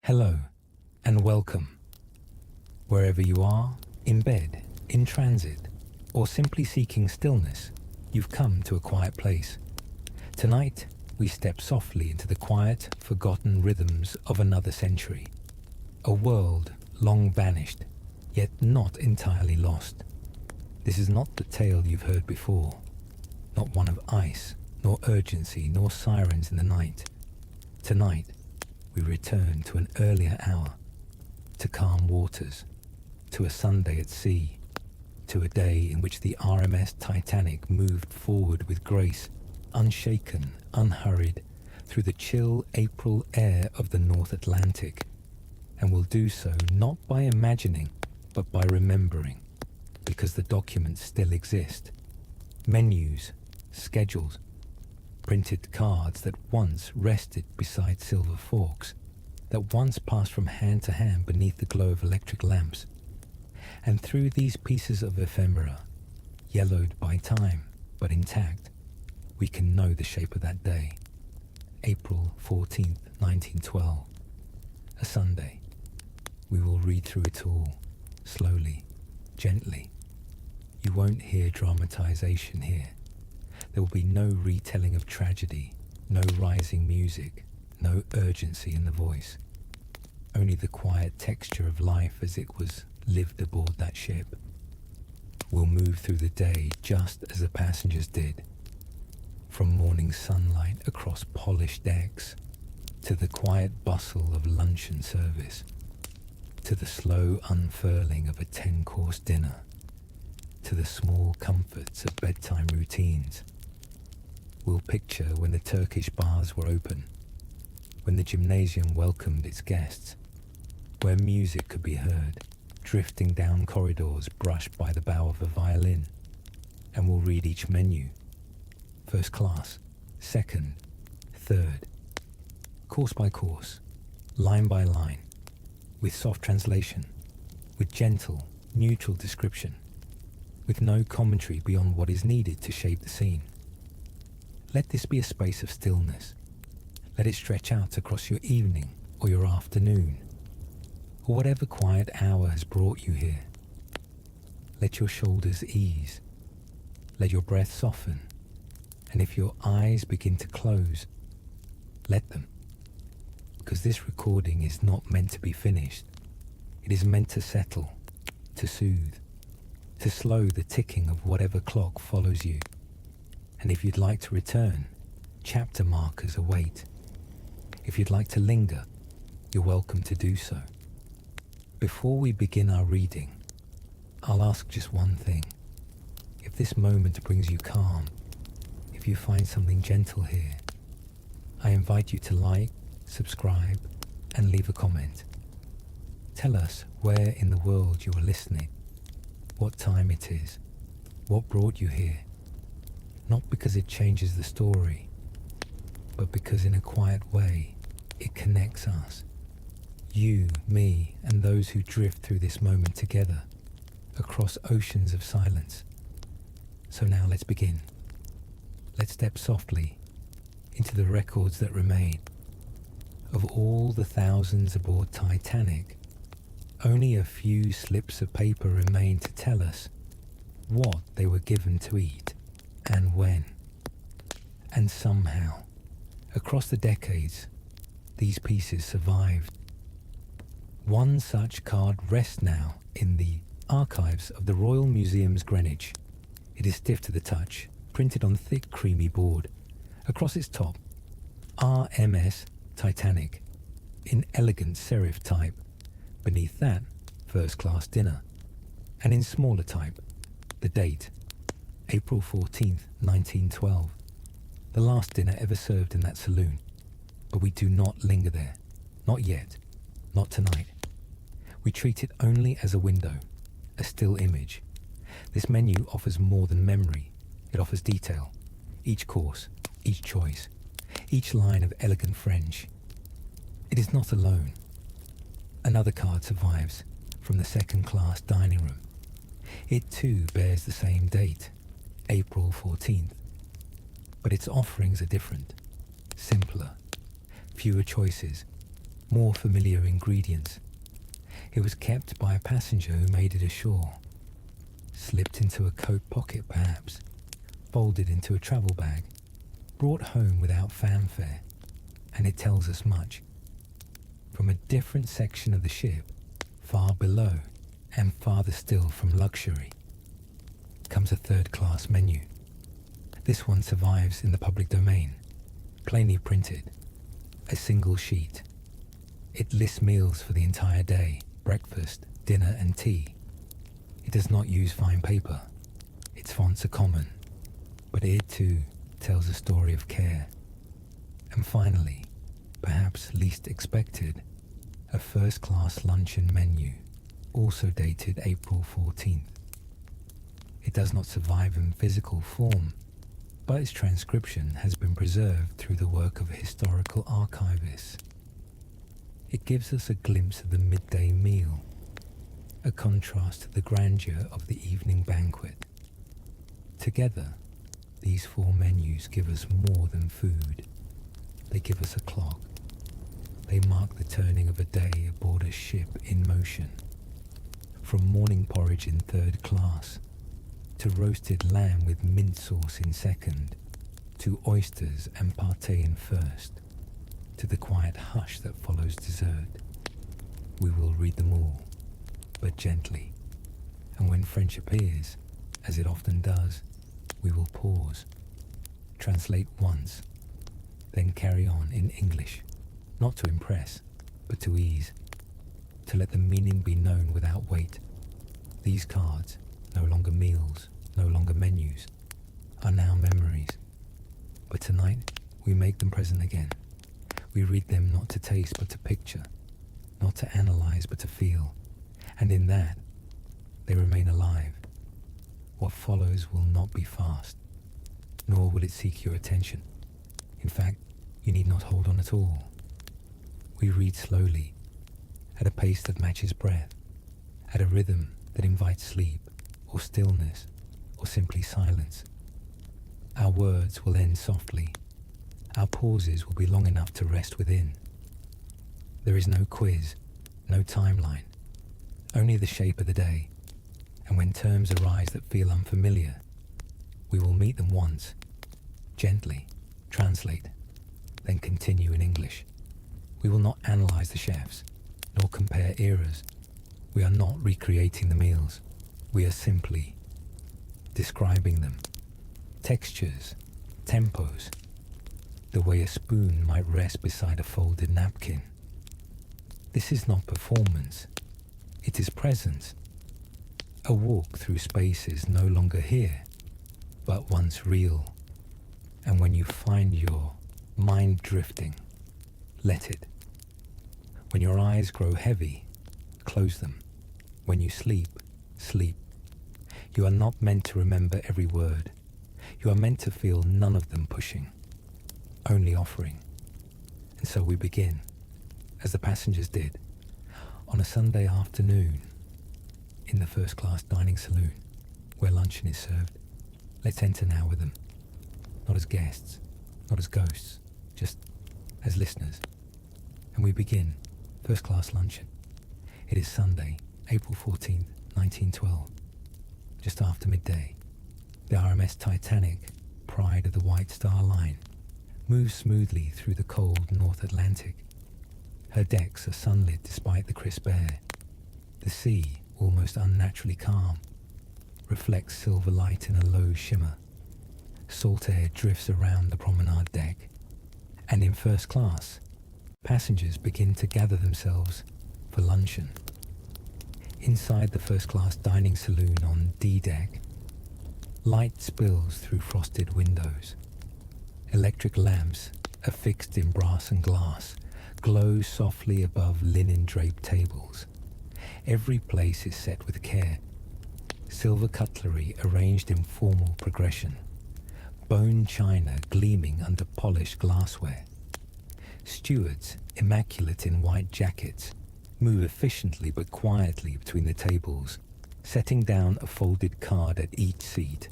Hello and welcome. Wherever you are, in bed, in transit, or simply seeking stillness, you've come to a quiet place. Tonight, we step softly into the quiet, forgotten rhythms of another century. A world long vanished, yet not entirely lost. This is not the tale you've heard before. Not one of ice, nor urgency, nor sirens in the night. Tonight, we return to an earlier hour, to calm waters, to a Sunday at sea, to a day in which the RMS Titanic moved forward with grace, unshaken, unhurried, through the chill April air of the North Atlantic, and will do so not by imagining, but by remembering, because the documents still exist. Menus, schedules, printed cards that once rested beside silver forks, that once passed from hand to hand beneath the glow of electric lamps. And through these pieces of ephemera, yellowed by time but intact, we can know the shape of that day. April 14th, 1912. A Sunday. We will read through it all, slowly, gently. You won't hear dramatization here. There will be no retelling of tragedy, no rising music, no urgency in the voice. Only the quiet texture of life as it was lived aboard that ship. We'll move through the day just as the passengers did. From morning sunlight across polished decks, to the quiet bustle of luncheon service, to the slow unfurling of a 10-course dinner, to the small comforts of bedtime routines. We'll picture when the Turkish baths were open, when the gymnasium welcomed its guests, where music could be heard, drifting down corridors brushed by the bow of a violin, and we'll read each menu, first class, second, third, course by course, line by line, with soft translation, with gentle, neutral description, with no commentary beyond what is needed to shape the scene. Let this be a space of stillness. Let it stretch out across your evening or your afternoon, or whatever quiet hour has brought you here. Let your shoulders ease. Let your breath soften. And if your eyes begin to close, let them. Because this recording is not meant to be finished. It is meant to settle, to soothe, to slow the ticking of whatever clock follows you. And if you'd like to return, chapter markers await. If you'd like to linger, you're welcome to do so. Before we begin our reading, I'll ask just one thing. If this moment brings you calm, if you find something gentle here, I invite you to like, subscribe, and leave a comment. Tell us where in the world you are listening, what time it is, what brought you here. Not because it changes the story, but because in a quiet way, it connects us. You, me, and those who drift through this moment together, across oceans of silence. So now let's begin. Let's step softly into the records that remain. Of all the thousands aboard Titanic, only a few slips of paper remain to tell us what they were given to eat. And when. And somehow, across the decades, these pieces survived. One such card rests now in the archives of the Royal Museum's Greenwich. It is stiff to the touch, printed on thick creamy board. Across its top, RMS Titanic, in elegant serif type. Beneath that, first class dinner. And in smaller type, the date, April 14th, 1912, the last dinner ever served in that saloon. But we do not linger there. Not yet. Not tonight. We treat it only as a window, a still image. This menu offers more than memory. It offers detail. Each course, each choice, each line of elegant French. It is not alone. Another card survives from the second-class dining room. It too bears the same date, April 14th. But its offerings are different, simpler, fewer choices, more familiar ingredients. It was kept by a passenger who made it ashore. Slipped into a coat pocket perhaps, folded into a travel bag, brought home without fanfare, and it tells us much. From a different section of the ship, far below, and farther still from luxury, comes a third-class menu. This one survives in the public domain, plainly printed, a single sheet. It lists meals for the entire day, breakfast, dinner and tea. It does not use fine paper. Its fonts are common, but it too tells a story of care. And finally, perhaps least expected, a first-class luncheon menu, also dated April 14th. It does not survive in physical form, but its transcription has been preserved through the work of historical archivists. It gives us a glimpse of the midday meal, a contrast to the grandeur of the evening banquet. Together, these four menus give us more than food. They give us a clock. They mark the turning of a day aboard a ship in motion. From morning porridge in third class, to roasted lamb with mint sauce in second, to oysters and pâté in first, to the quiet hush that follows dessert. We will read them all, but gently, and when French appears, as it often does, we will pause, translate once, then carry on in English, not to impress, but to ease, to let the meaning be known without weight. These cards, no longer meals, no longer menus, are now memories. But tonight, we make them present again. We read them not to taste but to picture, not to analyze but to feel, and in that, they remain alive. What follows will not be fast, nor will it seek your attention. In fact, you need not hold on at all. We read slowly, at a pace that matches breath, at a rhythm that invites sleep, or stillness, or simply silence. Our words will end softly. Our pauses will be long enough to rest within. There is no quiz, no timeline, only the shape of the day. And when terms arise that feel unfamiliar, we will meet them once, gently, translate, then continue in English. We will not analyze the chefs, nor compare eras. We are not recreating the meals. We are simply describing them. Textures, tempos, the way a spoon might rest beside a folded napkin. This is not performance. It is presence. A walk through spaces no longer here, but once real. And when you find your mind drifting, let it. When your eyes grow heavy, close them. When you sleep, sleep. You are not meant to remember every word. You are meant to feel none of them pushing, only offering. And so we begin, as the passengers did, on a Sunday afternoon, in the first-class dining saloon, where luncheon is served. Let's enter now with them, not as guests, not as ghosts, just as listeners. And we begin first-class luncheon. It is Sunday, April 14th, 1912. Just after midday, the RMS Titanic, pride of the White Star Line, moves smoothly through the cold North Atlantic. Her decks are sunlit despite the crisp air. The sea, almost unnaturally calm, reflects silver light in a low shimmer. Salt air drifts around the promenade deck, and in first class, passengers begin to gather themselves for luncheon. Inside the first-class dining saloon on D-deck, light spills through frosted windows. Electric lamps, affixed in brass and glass, glow softly above linen-draped tables. Every place is set with care. Silver cutlery arranged in formal progression. Bone china gleaming under polished glassware. Stewards, immaculate in white jackets, move efficiently but quietly between the tables, setting down a folded card at each seat,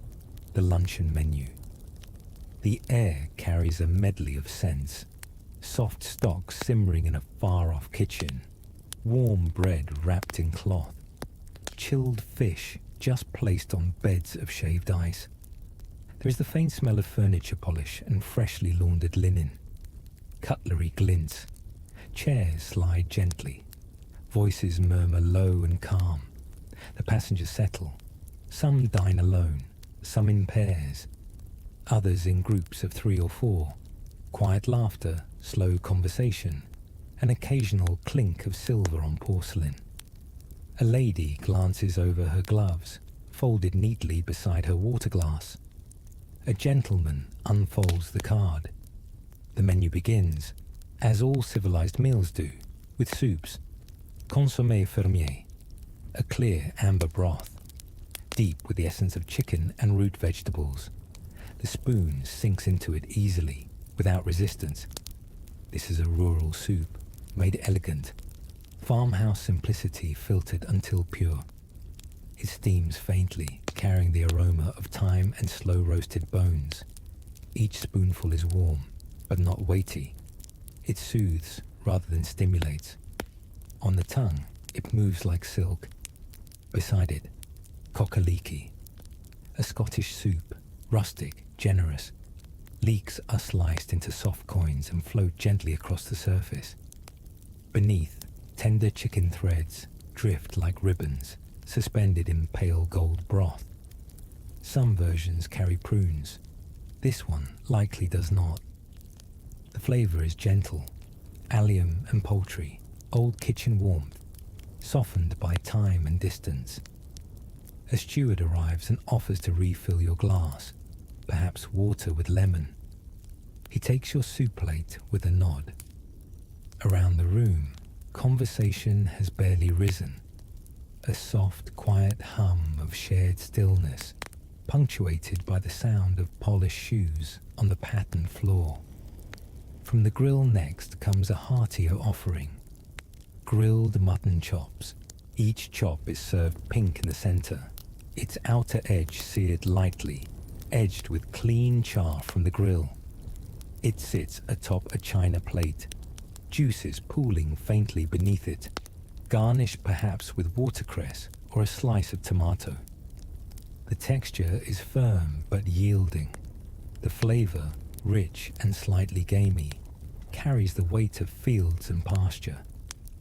the luncheon menu. The air carries a medley of scents, soft stock simmering in a far-off kitchen, warm bread wrapped in cloth, chilled fish just placed on beds of shaved ice. There is the faint smell of furniture polish and freshly laundered linen. Cutlery glints. Chairs slide gently. Voices murmur low and calm. The passengers settle. Some dine alone, some in pairs, others in groups of 3 or 4. Quiet laughter, slow conversation, an occasional clink of silver on porcelain. A lady glances over her gloves, folded neatly beside her water glass. A gentleman unfolds the card. The menu begins, as all civilized meals do, with soups. Consommé fermier, a clear amber broth, deep with the essence of chicken and root vegetables. The spoon sinks into it easily, without resistance. This is a rural soup, made elegant. Farmhouse simplicity filtered until pure. It steams faintly, carrying the aroma of thyme and slow-roasted bones. Each spoonful is warm, but not weighty. It soothes rather than stimulates. On the tongue, it moves like silk. Beside it, cockaliki, a Scottish soup, rustic, generous. Leeks are sliced into soft coins and float gently across the surface. Beneath, tender chicken threads drift like ribbons, suspended in pale gold broth. Some versions carry prunes. This one likely does not. The flavour is gentle, allium and poultry, old kitchen warmth, softened by time and distance. A steward arrives and offers to refill your glass, perhaps water with lemon. He takes your soup plate with a nod. Around the room, conversation has barely risen. A soft, quiet hum of shared stillness, punctuated by the sound of polished shoes on the patterned floor. From the grill next comes a heartier offering. Grilled mutton chops. Each chop is served pink in the center, its outer edge seared lightly, edged with clean char from the grill. It sits atop a china plate, juices pooling faintly beneath it, garnished perhaps with watercress or a slice of tomato. The texture is firm but yielding. The flavor, rich and slightly gamey, carries the weight of fields and pasture.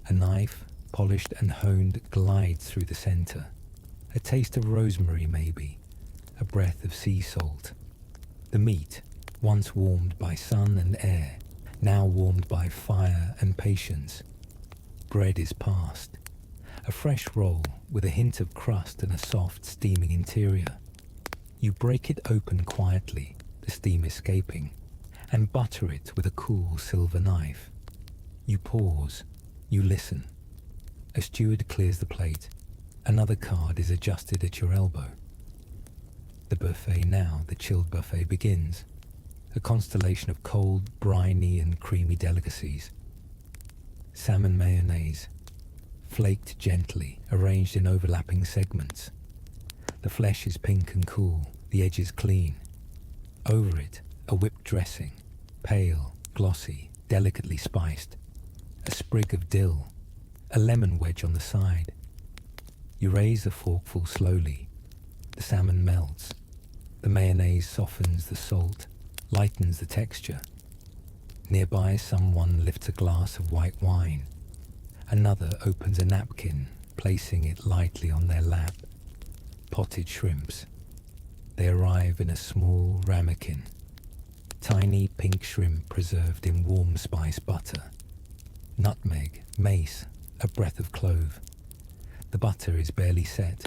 A knife, polished and honed, glides through the center. A taste of rosemary maybe, a breath of sea salt. The meat, once warmed by sun and air, now warmed by fire and patience. Bread is passed. A fresh roll with a hint of crust and a soft, steaming interior. You break it open quietly, the steam escaping, and butter it with a cool silver knife. You pause. You listen. A steward clears the plate. Another card is adjusted at your elbow. The buffet now, the chilled buffet begins. A constellation of cold, briny and creamy delicacies. Salmon mayonnaise, flaked gently, arranged in overlapping segments. The flesh is pink and cool, the edges clean. Over it, a whipped dressing, pale, glossy, delicately spiced. A sprig of dill, a lemon wedge on the side. You raise the forkful slowly. The salmon melts. The mayonnaise softens the salt, lightens the texture. Nearby, someone lifts a glass of white wine. Another opens a napkin, placing it lightly on their lap. Potted shrimps. They arrive in a small ramekin. Tiny pink shrimp preserved in warm spice butter. Nutmeg, mace, a breath of clove. The butter is barely set.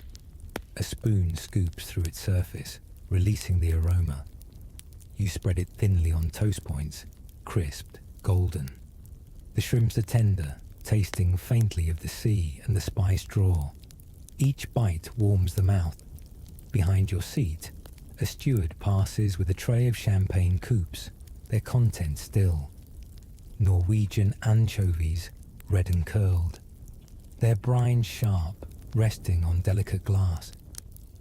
A spoon scoops through its surface, releasing the aroma. You spread it thinly on toast points, crisped, golden. The shrimps are tender, tasting faintly of the sea and the spice draw. Each bite warms the mouth. Behind your seat, a steward passes with a tray of champagne coupes, their contents still. Norwegian anchovies, red and curled. Their brine sharp, resting on delicate glass.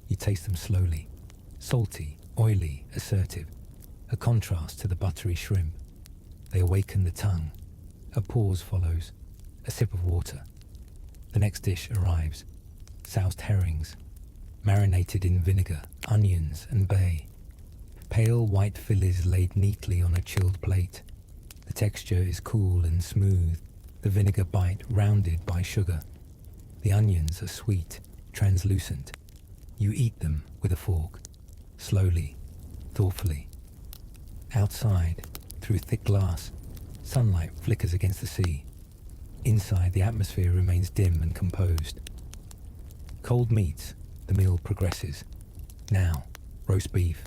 You taste them slowly. Salty, oily, assertive. A contrast to the buttery shrimp. They awaken the tongue. A pause follows. A sip of water. The next dish arrives. Soused herrings, marinated in vinegar, onions and bay. Pale white fillets laid neatly on a chilled plate. The texture is cool and smooth, the vinegar bite rounded by sugar. The onions are sweet, translucent. You eat them with a fork, slowly, thoughtfully. Outside, through thick glass, sunlight flickers against the sea. Inside, the atmosphere remains dim and composed. Cold meats, the meal progresses. Now, roast beef,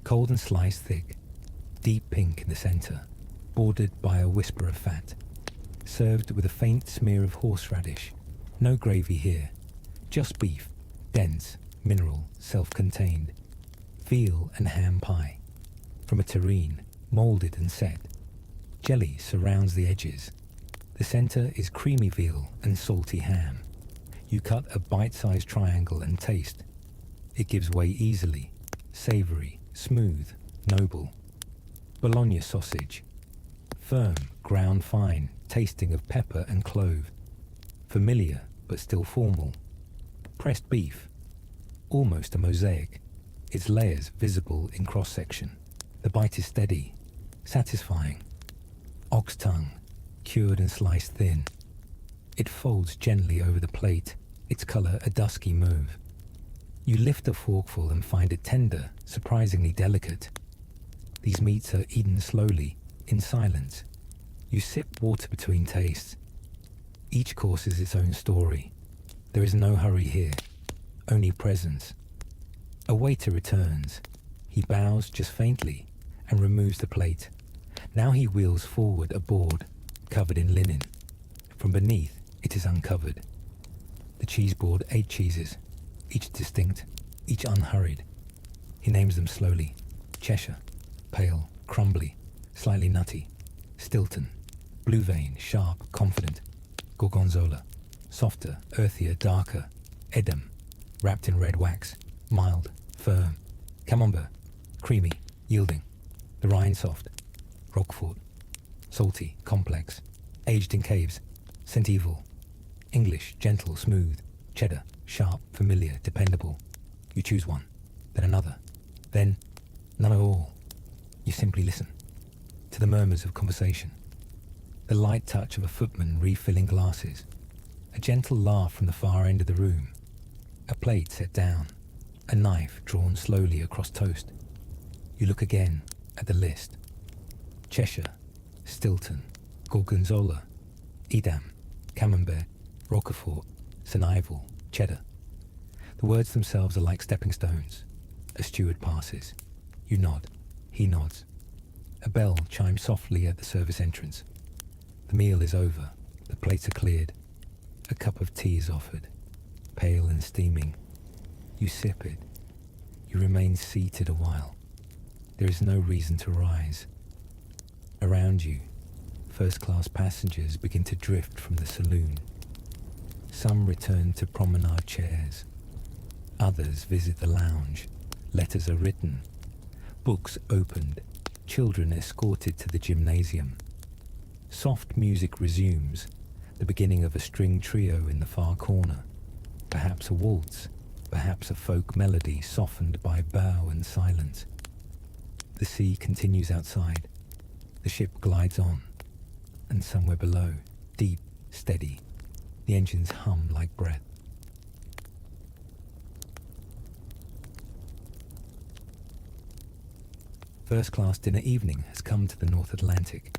cold and sliced thick, deep pink in the center, bordered by a whisper of fat, served with a faint smear of horseradish. No gravy here, just beef, dense, mineral, self-contained. Veal and ham pie, from a terrine, molded and set. Jelly surrounds the edges. The center is creamy veal and salty ham. You cut a bite-sized triangle and taste. It gives way easily, savory, smooth, noble. Bologna sausage, firm, ground fine, tasting of pepper and clove. Familiar, but still formal. Pressed beef, almost a mosaic, its layers visible in cross-section. The bite is steady, satisfying. Ox tongue, cured and sliced thin. It folds gently over the plate, its color a dusky mauve. You lift a forkful and find it tender, surprisingly delicate. These meats are eaten slowly, in silence. You sip water between tastes. Each course is its own story. There is no hurry here, only presence. A waiter returns. He bows just faintly and removes the plate. Now he wheels forward a board covered in linen. From beneath, it is uncovered. The cheese board, 8 cheeses, each distinct, each unhurried. He names them slowly. Cheshire, pale, crumbly, slightly nutty. Stilton, blue vein, sharp, confident. Gorgonzola, softer, earthier, darker. Edam, wrapped in red wax, mild, firm. Camembert, creamy, yielding. The rind soft. Roquefort, salty, complex. Aged in caves. Saint Evil, English, gentle, smooth. Cheddar, sharp, familiar, dependable. You choose one, then another, then none at all. You simply listen to the murmurs of conversation, the light touch of a footman refilling glasses, a gentle laugh from the far end of the room, a plate set down, a knife drawn slowly across toast. You look again at the list. Cheshire, Stilton, Gorgonzola, Edam, Camembert, Roquefort, Saint Evil, Cheddar. The words themselves are like stepping stones. A steward passes. You nod. He nods. A bell chimes softly at the service entrance. The meal is over. The plates are cleared. A cup of tea is offered, pale and steaming. You sip it. You remain seated a while. There is no reason to rise. Around you, first-class passengers begin to drift from the saloon. Some return to promenade chairs. Others visit the lounge. Letters are written. Books opened. Children escorted to the gymnasium. Soft music resumes, the beginning of a string trio in the far corner. Perhaps a waltz, perhaps a folk melody softened by bow and silence. The sea continues outside. The ship glides on. And somewhere below, deep, steady, the engines hum like breath. First-class dinner evening has come to the North Atlantic.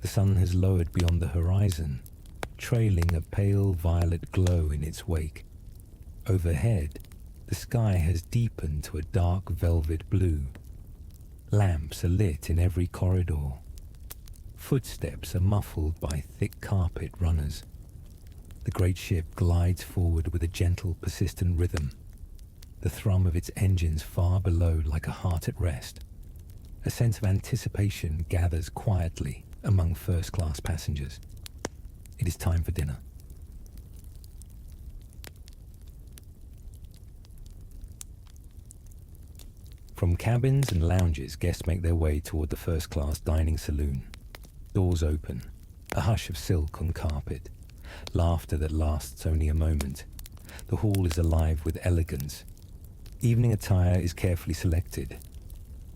The sun has lowered beyond the horizon, trailing a pale violet glow in its wake. Overhead, the sky has deepened to a dark velvet blue. Lamps are lit in every corridor. Footsteps are muffled by thick carpet runners. The great ship glides forward with a gentle, persistent rhythm, the thrum of its engines far below like a heart at rest. A sense of anticipation gathers quietly among first-class passengers. It is time for dinner. From cabins and lounges, guests make their way toward the first-class dining saloon. Doors open, a hush of silk on carpet, laughter that lasts only a moment. The hall is alive with elegance. Evening attire is carefully selected.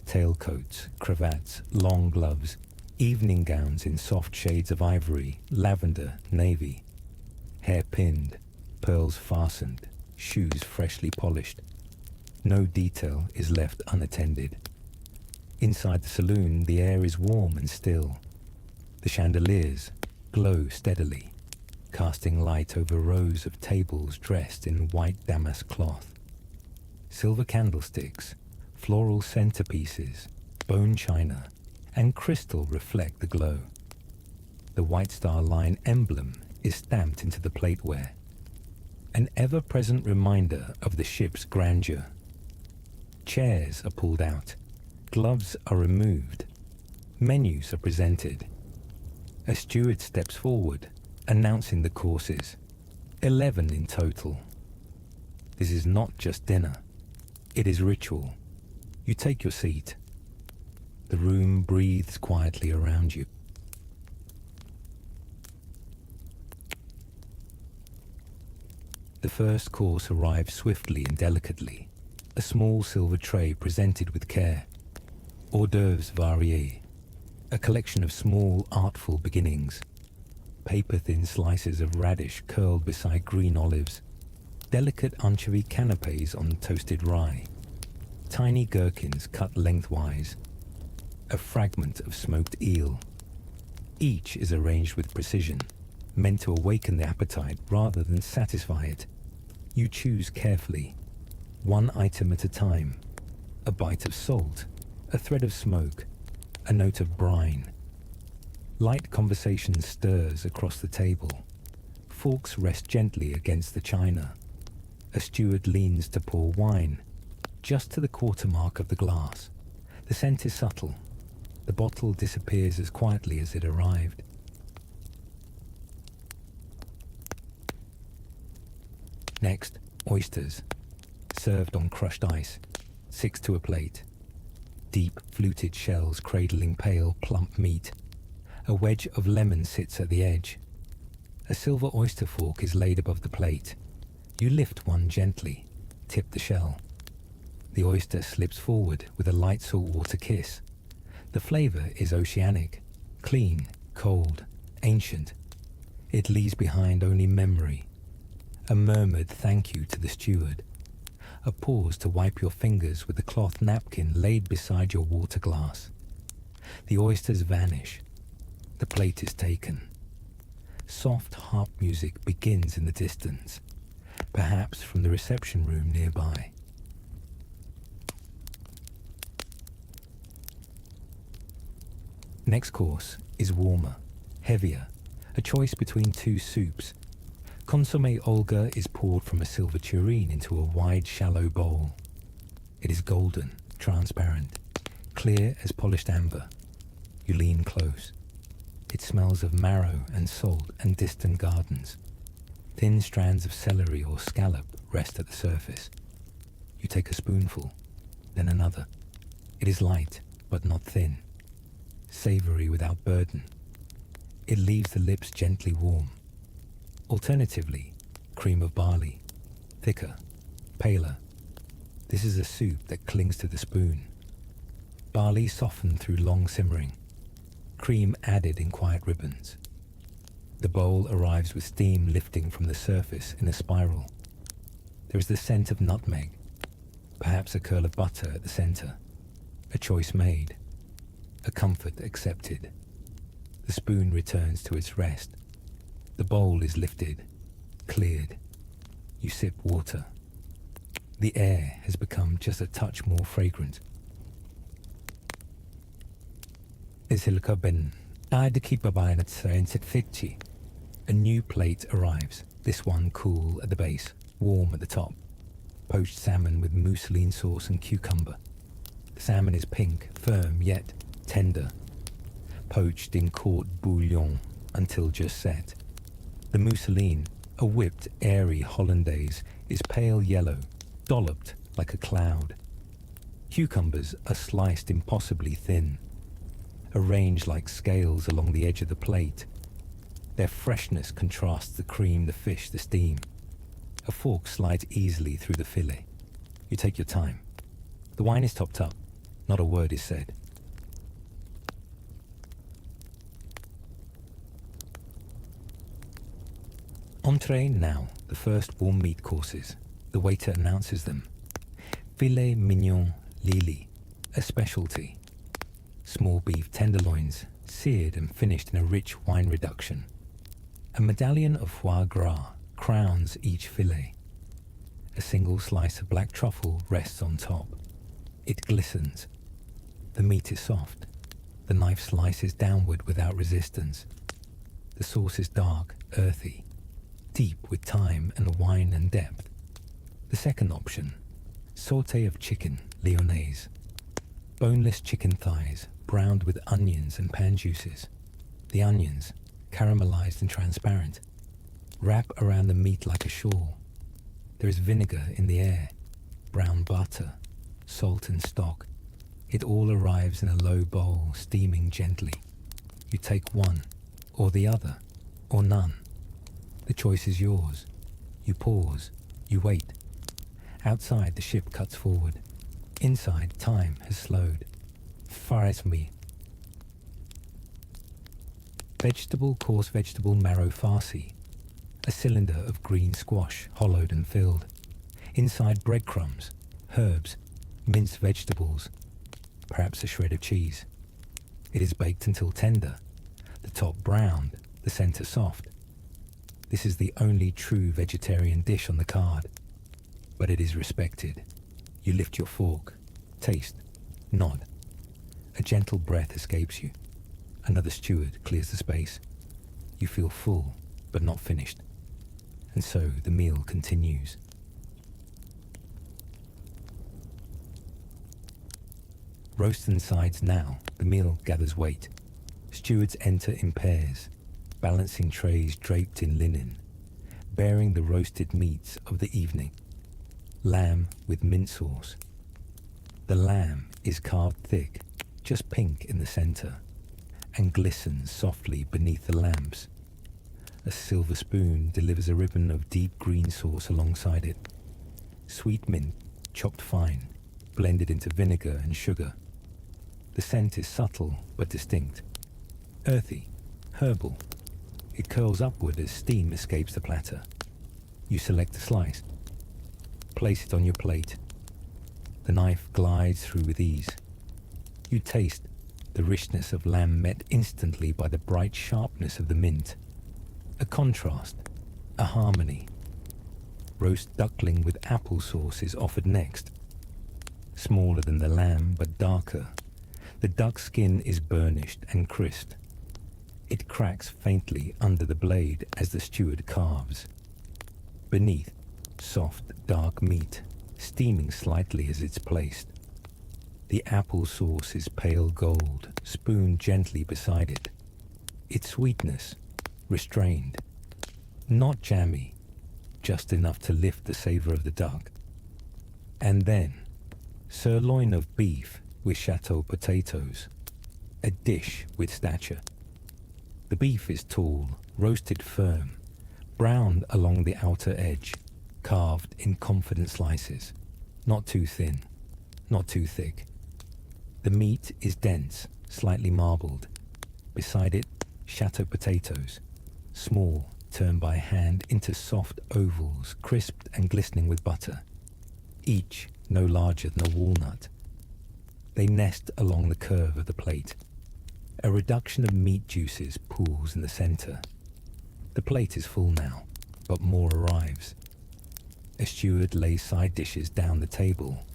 Tailcoats, cravats, long gloves, evening gowns in soft shades of ivory, lavender, navy. Hair pinned, pearls fastened, shoes freshly polished. No detail is left unattended. Inside the saloon, the air is warm and still. The chandeliers glow steadily, casting light over rows of tables dressed in white damask cloth. Silver candlesticks, floral centerpieces, bone china, and crystal reflect the glow. The White Star Line emblem is stamped into the plateware, an ever-present reminder of the ship's grandeur. Chairs are pulled out, gloves are removed, menus are presented. A steward steps forward, announcing the courses, 11 in total. This is not just dinner, it is ritual. You take your seat. The room breathes quietly around you. The first course arrives swiftly and delicately, a small silver tray presented with care. Hors d'oeuvres variés, a collection of small, artful beginnings. Paper-thin slices of radish curled beside green olives. Delicate anchovy canapés on toasted rye. Tiny gherkins cut lengthwise. A fragment of smoked eel. Each is arranged with precision, meant to awaken the appetite rather than satisfy it. You choose carefully, one item at a time. A bite of salt, a thread of smoke, a note of brine. Light conversation stirs across the table. Forks rest gently against the china. A steward leans to pour wine, just to the quarter mark of the glass. The scent is subtle. The bottle disappears as quietly as it arrived. Next, oysters, served on crushed ice, 6 to a plate. Deep, fluted shells cradling pale, plump meat. A wedge of lemon sits at the edge. A silver oyster fork is laid above the plate. You lift one gently, tip the shell. The oyster slips forward with a light saltwater kiss. The flavor is oceanic, clean, cold, ancient. It leaves behind only memory. A murmured thank you to the steward. A pause to wipe your fingers with a cloth napkin laid beside your water glass. The oysters vanish. The plate is taken. Soft harp music begins in the distance, perhaps from the reception room nearby. Next course is warmer, heavier, a choice between 2 soups. Consommé Olga is poured from a silver tureen into a wide, shallow bowl. It is golden, transparent, clear as polished amber. You lean close. It smells of marrow and salt and distant gardens. Thin strands of celery or scallop rest at the surface. You take a spoonful, then another. It is light, but not thin. Savory without burden. It leaves the lips gently warm. Alternatively, cream of barley, thicker, paler. This is a soup that clings to the spoon. Barley softened through long simmering. Cream added in quiet ribbons. The bowl arrives with steam lifting from the surface in a spiral. There is the scent of nutmeg, perhaps a curl of butter at the center. A choice made, a comfort accepted. The spoon returns to its rest. The bowl is lifted, cleared. You sip water. The air has become just a touch more fragrant. Isilka ben Adiki babainat sainsit fitchi. A new plate arrives, this one cool at the base, warm at the top. Poached salmon with mousseline sauce and cucumber. The salmon is pink, firm yet tender. Poached in court bouillon until just set. The mousseline, a whipped, airy hollandaise, is pale yellow, dolloped like a cloud. Cucumbers are sliced impossibly thin. arranged like scales along the edge of the plate. Their freshness contrasts the cream, the fish, the steam. A fork slides easily through the fillet. You take your time. The wine is topped up. Not a word is said. Entree now, the first warm meat courses. The waiter announces them. Filet mignon Lili, a specialty. Small beef tenderloins, seared and finished in a rich wine reduction. A medallion of foie gras crowns each fillet. A single slice of black truffle rests on top. It glistens. The meat is soft. The knife slices downward without resistance. The sauce is dark, earthy, deep with thyme and wine and depth. The second option, sauté of chicken, lyonnaise. Boneless chicken thighs, browned with onions and pan juices. The onions, caramelized and transparent, wrap around the meat like a shawl. There is vinegar in the air, brown butter, salt and stock. It all arrives in a low bowl, steaming gently. You take one, or the other, or none. The choice is yours. You pause, you wait. Outside, the ship cuts forward. Inside, time has slowed. Firelight. Coarse vegetable marrow farci. A cylinder of green squash, hollowed and filled. Inside, breadcrumbs, herbs, minced vegetables, perhaps a shred of cheese. It is baked until tender, the top browned, the center soft. This is the only true vegetarian dish on the card, but it is respected. You lift your fork, taste, nod. A gentle breath escapes you. Another steward clears the space. You feel full, but not finished. And so the meal continues. Roast and sides now, the meal gathers weight. Stewards enter in pairs, balancing trays draped in linen, bearing the roasted meats of the evening. Lamb with mint sauce. The lamb is carved thick, just pink in the center, and glistens softly beneath the lamps. A silver spoon delivers a ribbon of deep green sauce alongside it. Sweet mint, chopped fine, blended into vinegar and sugar. The scent is subtle but distinct. Earthy, herbal. It curls upward as steam escapes the platter. You select a slice. Place it on your plate. The knife glides through with ease. You taste the richness of lamb met instantly by the bright sharpness of the mint. A contrast, a harmony. Roast duckling with applesauce is offered next. Smaller than the lamb, but darker. The duck skin is burnished and crisped. It cracks faintly under the blade as the steward carves. Beneath, soft, dark meat, steaming slightly as it's placed. The applesauce is pale gold, spooned gently beside it. Its sweetness, restrained. Not jammy, just enough to lift the savor of the duck. And then, sirloin of beef with chateau potatoes. A dish with stature. The beef is tall, roasted firm, browned along the outer edge, carved in confident slices. Not too thin, not too thick. The meat is dense, slightly marbled. Beside it, chateau potatoes, small, turned by hand into soft ovals, crisped and glistening with butter. Each no larger than a walnut. They nest along the curve of the plate. A reduction of meat juices pools in the center. The plate is full now, but more arrives. A steward lays side dishes down the table,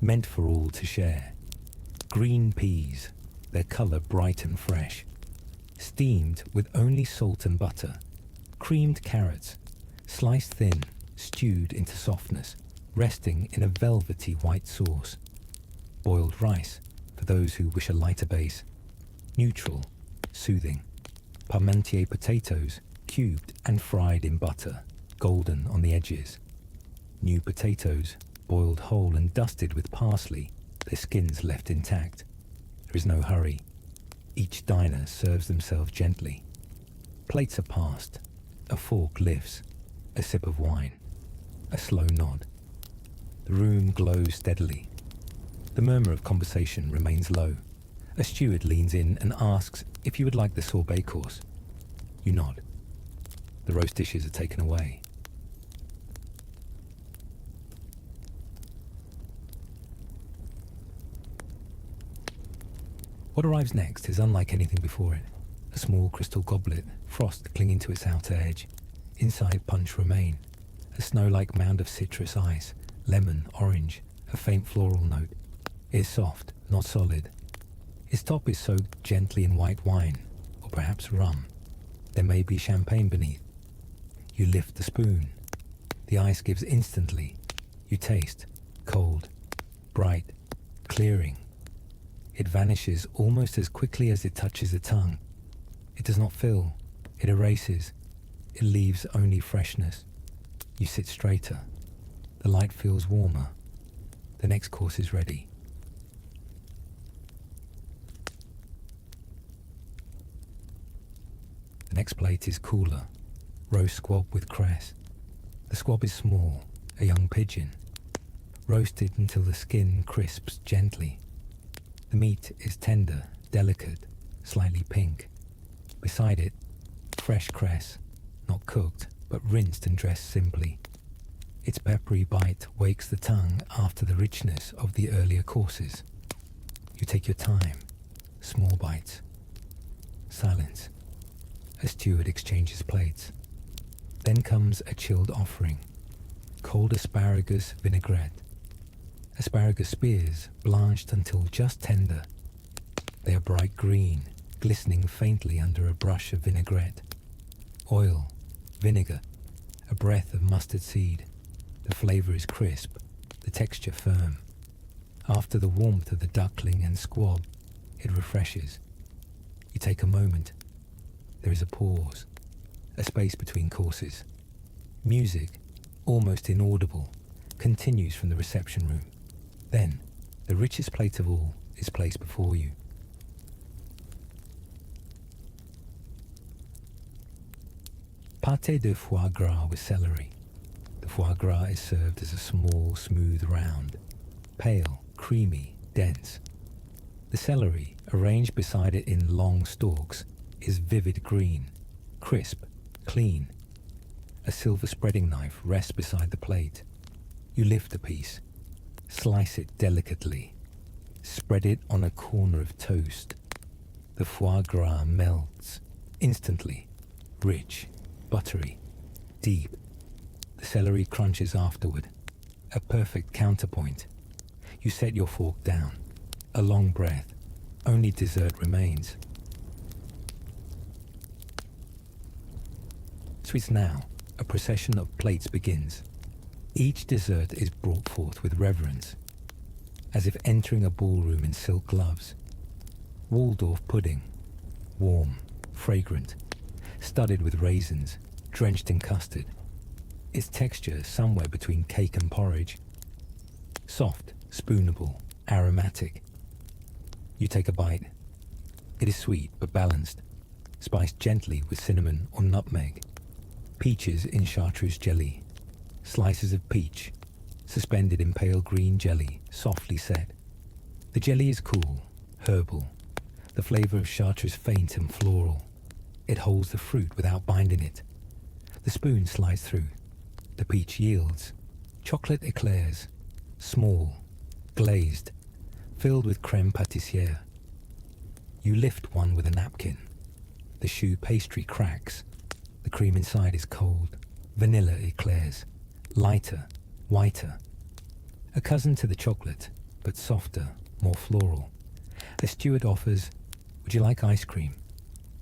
meant for all to share. Green peas, their color bright and fresh. Steamed with only salt and butter. Creamed carrots, sliced thin, stewed into softness, resting in a velvety white sauce. Boiled rice, for those who wish a lighter base. Neutral, soothing. Parmentier potatoes, cubed and fried in butter, golden on the edges. New potatoes, boiled whole and dusted with parsley, their skins left intact. There is no hurry. Each diner serves themselves gently. Plates are passed. A fork lifts. A sip of wine. A slow nod. The room glows steadily. The murmur of conversation remains low. A steward leans in and asks if you would like the sorbet course. You nod. The roast dishes are taken away. What arrives next is unlike anything before it. A small crystal goblet, frost clinging to its outer edge. Inside punch remain. A snow-like mound of citrus ice, lemon, orange, a faint floral note. It is soft, not solid. Its top is soaked gently in white wine, or perhaps rum. There may be champagne beneath. You lift the spoon. The ice gives instantly. You taste. Cold. Bright. Clearing. It vanishes almost as quickly as it touches the tongue. It does not fill. It erases. It leaves only freshness. You sit straighter. The light feels warmer. The next course is ready. The next plate is cooler. Roast squab with cress. The squab is small, a young pigeon. Roasted until the skin crisps gently. The meat is tender, delicate, slightly pink. Beside it, fresh cress, not cooked, but rinsed and dressed simply. Its peppery bite wakes the tongue after the richness of the earlier courses. You take your time, small bites. Silence. A steward exchanges plates. Then comes a chilled offering. Cold asparagus vinaigrette. Asparagus spears, blanched until just tender. They are bright green, glistening faintly under a brush of vinaigrette. Oil, vinegar, a breath of mustard seed. The flavor is crisp, the texture firm. After the warmth of the duckling and squab, it refreshes. You take a moment. There is a pause, a space between courses. Music, almost inaudible, continues from the reception room. Then, the richest plate of all is placed before you. Pâté de foie gras with celery. The foie gras is served as a small, smooth round, pale, creamy, dense. The celery, arranged beside it in long stalks, is vivid green, crisp, clean. A silver spreading knife rests beside the plate. You lift a piece, slice it delicately, spread it on a corner of toast. The foie gras melts, instantly, rich, buttery, deep. The celery crunches afterward, a perfect counterpoint. You set your fork down, a long breath. Only dessert remains. Sweets now, a procession of plates begins. Each dessert is brought forth with reverence, as if entering a ballroom in silk gloves. Waldorf pudding, warm, fragrant, studded with raisins, drenched in custard. Its texture somewhere between cake and porridge. Soft, spoonable, aromatic. You take a bite. It is sweet but balanced, spiced gently with cinnamon or nutmeg. Peaches in chartreuse jelly. Slices of peach, suspended in pale green jelly, softly set. The jelly is cool, herbal. The flavor of chartreuse faint and floral. It holds the fruit without binding it. The spoon slides through. The peach yields. Chocolate eclairs, small, glazed, filled with crème pâtissière. You lift one with a napkin. The choux pastry cracks. The cream inside is cold. Vanilla eclairs, lighter, whiter. A cousin to the chocolate, but softer, more floral. A steward offers, "Would you like ice cream?"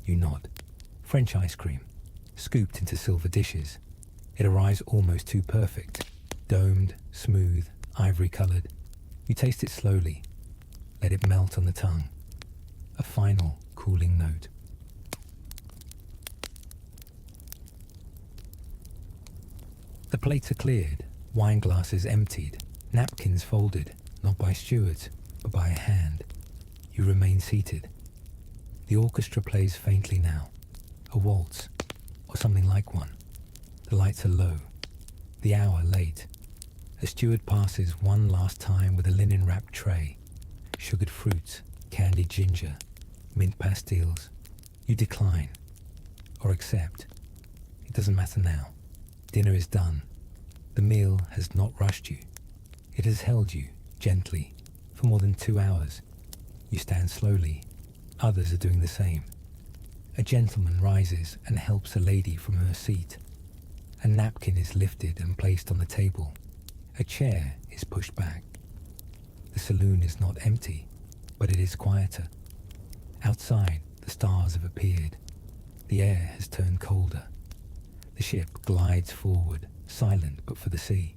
You nod. French ice cream, scooped into silver dishes. It arrives almost too perfect. Domed, smooth, ivory-colored. You taste it slowly. Let it melt on the tongue. A final, cooling note. The plates are cleared, wine glasses emptied, napkins folded, not by stewards, but by a hand. You remain seated. The orchestra plays faintly now, a waltz, or something like one. The lights are low, the hour late. A steward passes one last time with a linen-wrapped tray, sugared fruits, candied ginger, mint pastilles. You decline, or accept. It doesn't matter now. Dinner is done. The meal has not rushed you. It has held you, gently, for more than 2 hours. You stand slowly. Others are doing the same. A gentleman rises and helps a lady from her seat. A napkin is lifted and placed on the table. A chair is pushed back. The saloon is not empty, but it is quieter. Outside, the stars have appeared. The air has turned colder. The ship glides forward, silent but for the sea.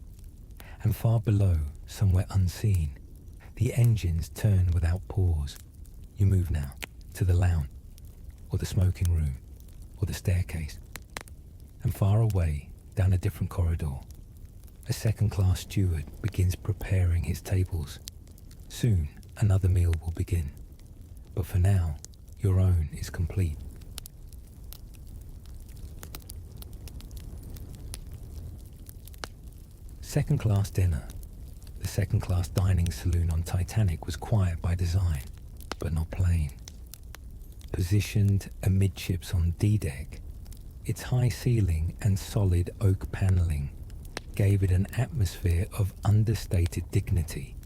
And far below, somewhere unseen, the engines turn without pause. You move now, to the lounge, or the smoking room, or the staircase. And far away, down a different corridor, a second-class steward begins preparing his tables. Soon, another meal will begin. But for now, your own is complete. Second-class dinner. The second-class dining saloon on Titanic was quiet by design, but not plain. Positioned amidships on D-deck, its high ceiling and solid oak paneling gave it an atmosphere of understated dignity.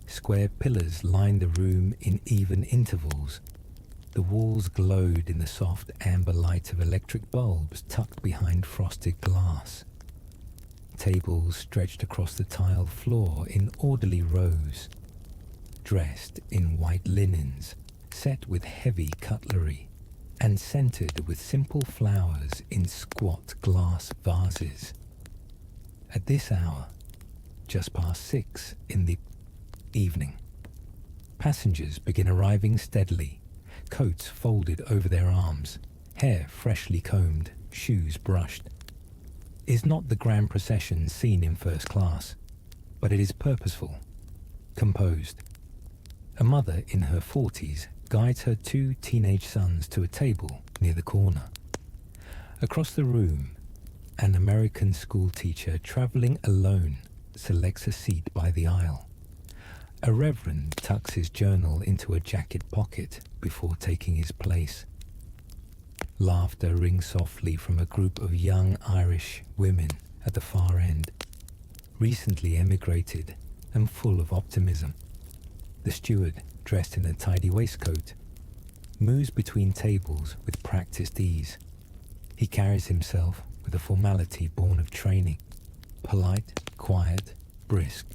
Square pillars lined the room in even intervals. The walls glowed in the soft amber light of electric bulbs tucked behind frosted glass. Tables stretched across the tiled floor in orderly rows, dressed in white linens, set with heavy cutlery, and scented with simple flowers in squat glass vases. At this hour, just past 6 in the evening, passengers begin arriving steadily, coats folded over their arms, hair freshly combed, shoes brushed. It is not the grand procession seen in first class, but it is purposeful, composed. A mother in her 40s guides her 2 teenage sons to a table near the corner. Across the room, an American school teacher traveling alone selects a seat by the aisle. A reverend tucks his journal into a jacket pocket before taking his place. Laughter rings softly from a group of young Irish women at the far end, recently emigrated and full of optimism. The steward, dressed in a tidy waistcoat, moves between tables with practiced ease. He carries himself with a formality born of training, polite, quiet, brisk.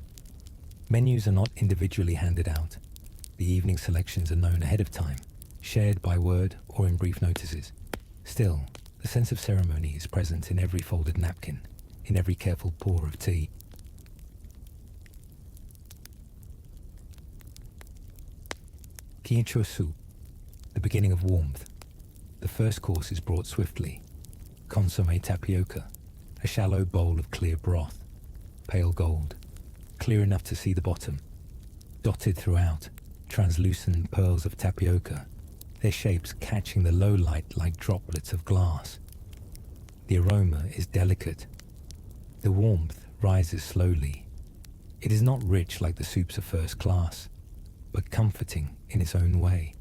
Menus are not individually handed out. The evening selections are known ahead of time, shared by word or in brief notices. Still, the sense of ceremony is present in every folded napkin, in every careful pour of tea. Quiche soup, the beginning of warmth. The first course is brought swiftly. Consommé tapioca, a shallow bowl of clear broth, pale gold, clear enough to see the bottom. Dotted throughout, translucent pearls of tapioca, their shapes catching the low light like droplets of glass. The aroma is delicate. The warmth rises slowly. It is not rich like the soups of first class, but comforting in its own way.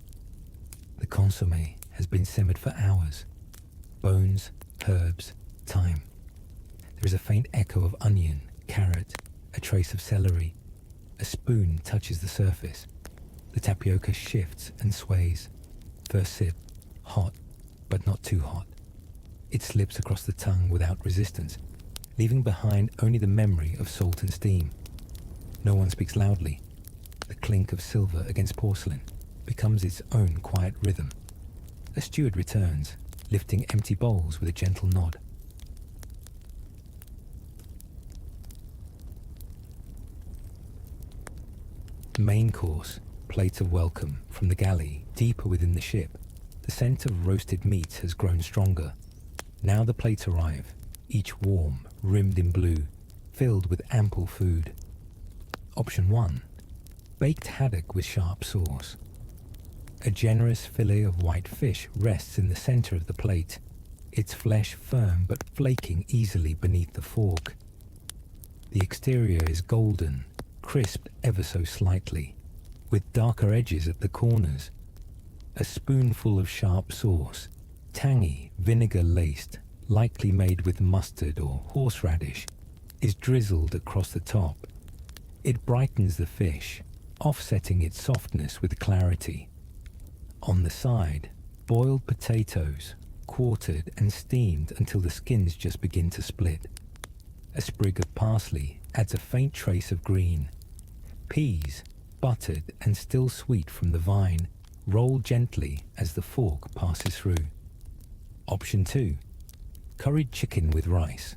The consommé has been simmered for hours. Bones, herbs, thyme. There is a faint echo of onion, carrot, a trace of celery. A spoon touches the surface. The tapioca shifts and sways. First sip, hot, but not too hot. It slips across the tongue without resistance, leaving behind only the memory of salt and steam. No one speaks loudly. The clink of silver against porcelain becomes its own quiet rhythm. A steward returns, lifting empty bowls with a gentle nod. Main course, plates of welcome from the galley deeper within the ship. The scent of roasted meat has grown stronger. Now the plates arrive, each warm, rimmed in blue, filled with ample food. Option 1. Baked haddock with sharp sauce. A generous fillet of white fish rests in the center of the plate, its flesh firm but flaking easily beneath the fork. The exterior is golden, crisped ever so slightly, with darker edges at the corners. A spoonful of sharp sauce, tangy, vinegar-laced, likely made with mustard or horseradish, is drizzled across the top. It brightens the fish, offsetting its softness with clarity. On the side, boiled potatoes, quartered and steamed until the skins just begin to split. A sprig of parsley adds a faint trace of green. Peas, buttered and still sweet from the vine, roll gently as the fork passes through. Option 2. Curried chicken with rice.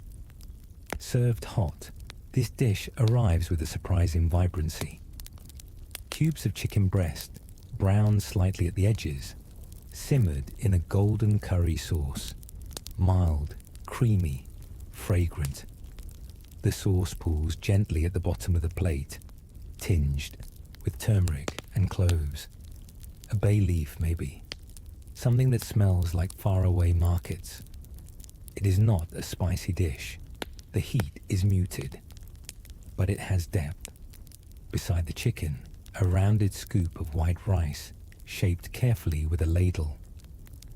Served hot, this dish arrives with a surprising vibrancy. Cubes of chicken breast, browned slightly at the edges, simmered in a golden curry sauce, mild, creamy, fragrant. The sauce pools gently at the bottom of the plate, tinged with turmeric and cloves. A bay leaf, maybe. Something that smells like faraway markets. It is not a spicy dish. The heat is muted, but it has depth. Beside the chicken, a rounded scoop of white rice, shaped carefully with a ladle.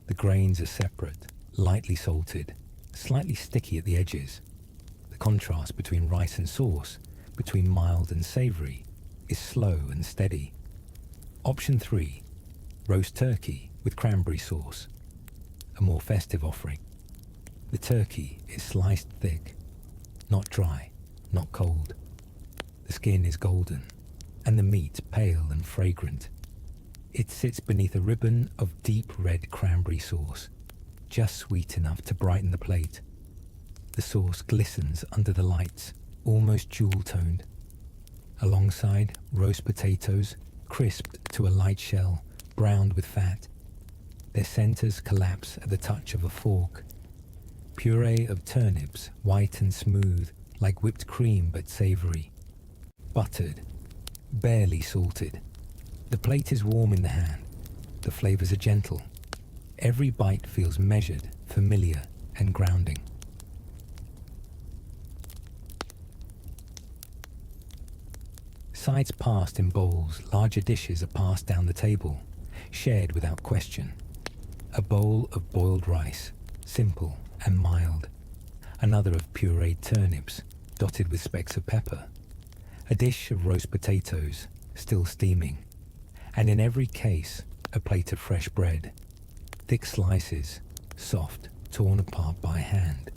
The grains are separate, lightly salted, slightly sticky at the edges. The contrast between rice and sauce, between mild and savory, is slow and steady. Option 3. Roast turkey with cranberry sauce. A more festive offering. The turkey is sliced thick, not dry, not cold. The skin is golden, and the meat pale and fragrant. It sits beneath a ribbon of deep red cranberry sauce, just sweet enough to brighten the plate. The sauce glistens under the lights, almost jewel-toned. Alongside, roast potatoes, crisped to a light shell, browned with fat. Their centers collapse at the touch of a fork. Puree of turnips, white and smooth, like whipped cream but savory. Buttered, barely salted. The plate is warm in the hand. The flavors are gentle. Every bite feels measured, familiar, and grounding. Sides passed in bowls, larger dishes are passed down the table, shared without question. A bowl of boiled rice, simple and mild. Another of pureed turnips, dotted with specks of pepper. A dish of roast potatoes, still steaming. And in every case, a plate of fresh bread. Thick slices, soft, torn apart by hand.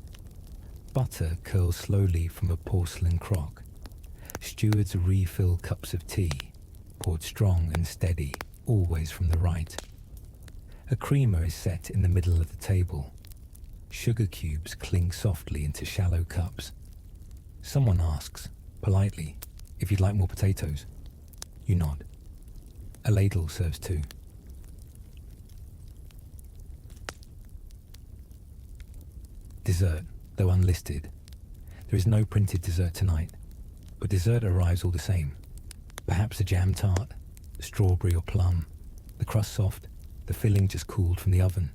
Butter curls slowly from a porcelain crock. Stewards refill cups of tea, poured strong and steady, always from the right. A creamer is set in the middle of the table. Sugar cubes cling softly into shallow cups. Someone asks, politely, if you'd like more potatoes. You nod. A ladle serves too. Dessert, though unlisted. There is no printed dessert tonight, but dessert arrives all the same. Perhaps a jam tart, strawberry or plum, the crust soft, the filling just cooled from the oven.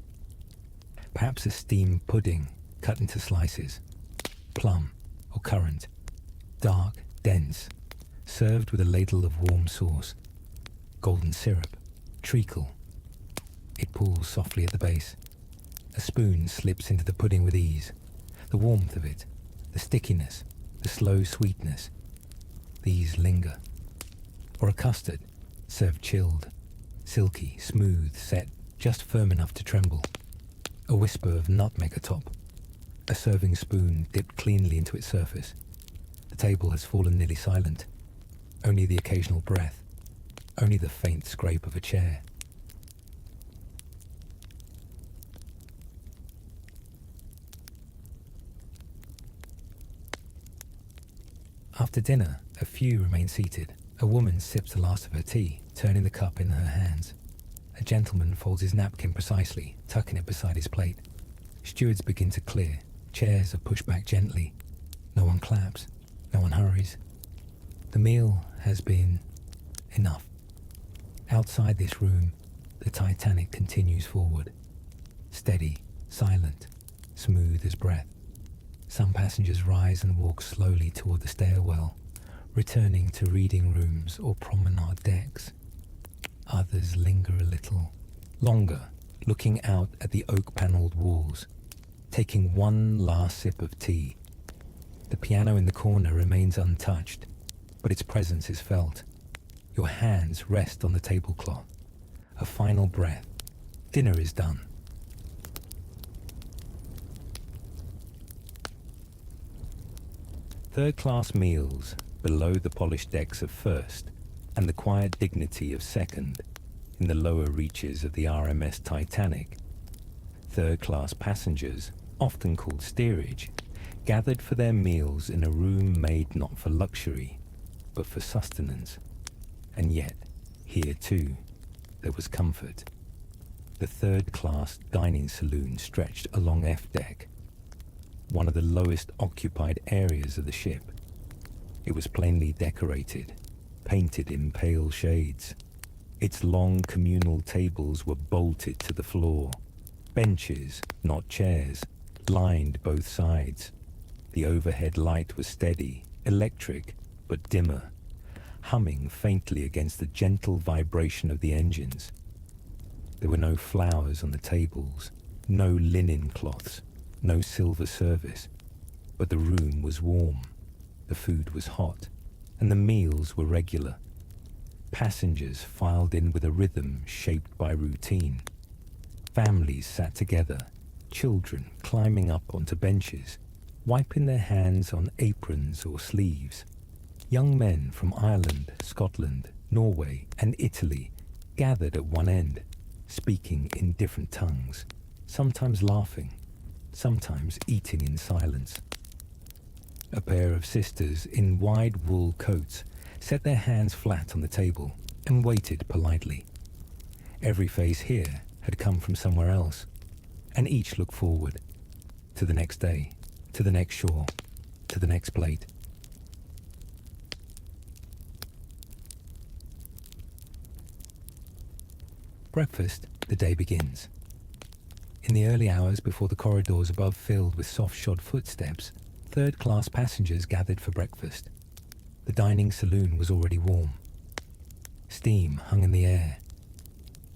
Perhaps a steamed pudding cut into slices, plum or currant, dark, dense, served with a ladle of warm sauce. Golden syrup, treacle. It pools softly at the base. A spoon slips into the pudding with ease. The warmth of it, the stickiness, the slow sweetness. These linger. Or a custard, served chilled, silky, smooth, set, just firm enough to tremble. A whisper of nutmeg atop. A serving spoon dipped cleanly into its surface. The table has fallen nearly silent. Only the occasional breath. Only the faint scrape of a chair. After dinner, a few remain seated. A woman sips the last of her tea, turning the cup in her hands. A gentleman folds his napkin precisely, tucking it beside his plate. Stewards begin to clear. Chairs are pushed back gently. No one claps. No one hurries. The meal has been enough. Outside this room, The Titanic continues forward, steady, silent, smooth as breath. Some passengers rise and walk slowly toward the stairwell, returning to reading rooms or promenade decks. Others linger a little longer, looking out at the oak-panelled walls, taking one last sip of tea. The piano in the corner remains untouched, but its presence is felt. Your hands rest on the tablecloth. A final breath. Dinner is done. Third-class meals below the polished decks of first and the quiet dignity of second in the lower reaches of the RMS Titanic. Third-class passengers, often called steerage, gathered for their meals in a room made not for luxury, but for sustenance. And yet, here too, there was comfort. The third-class dining saloon stretched along F deck, one of the lowest occupied areas of the ship. It was plainly decorated, painted in pale shades. Its long communal tables were bolted to the floor. Benches, not chairs, lined both sides. The overhead light was steady, electric, but dimmer, humming faintly against the gentle vibration of the engines. There were no flowers on the tables, no linen cloths, no silver service, but the room was warm, the food was hot, and the meals were regular. Passengers filed in with a rhythm shaped by routine. Families sat together, children climbing up onto benches, wiping their hands on aprons or sleeves. Young men from Ireland, Scotland, Norway, and Italy gathered at one end, speaking in different tongues, sometimes laughing, sometimes eating in silence. A pair of sisters in wide wool coats set their hands flat on the table and waited politely. Every face here had come from somewhere else, and each looked forward to the next day, to the next shore, to the next plate. Breakfast, the day begins. In the early hours before the corridors above filled with soft-shod footsteps, third-class passengers gathered for breakfast. The dining saloon was already warm. Steam hung in the air.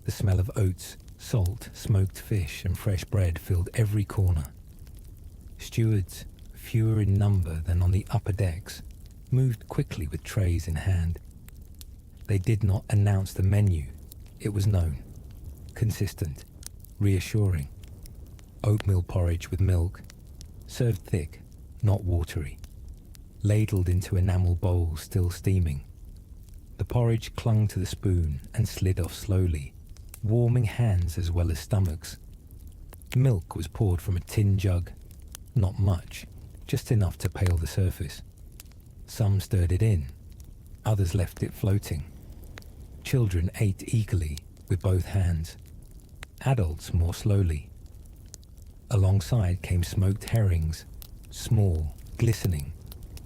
The smell of oats, salt, smoked fish, and fresh bread filled every corner. Stewards, fewer in number than on the upper decks, moved quickly with trays in hand. They did not announce the menu. It was known, consistent, reassuring. Oatmeal porridge with milk, served thick, not watery, ladled into enamel bowls still steaming. The porridge clung to the spoon and slid off slowly, warming hands as well as stomachs. Milk was poured from a tin jug, not much, just enough to pale the surface. Some stirred it in, others left it floating. Children ate eagerly with both hands, adults more slowly. Alongside came smoked herrings, small, glistening,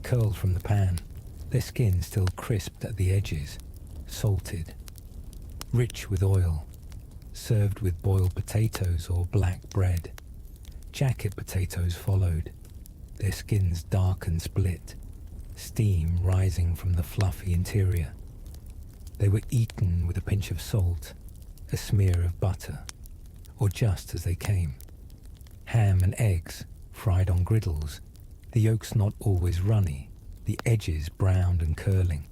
curled from the pan, their skin still crisped at the edges, salted, rich with oil, served with boiled potatoes or black bread. Jacket potatoes followed, their skins dark and split, steam rising from the fluffy interior. They were eaten with a pinch of salt, a smear of butter, or just as they came. Ham and eggs, fried on griddles, the yolks not always runny, the edges browned and curling.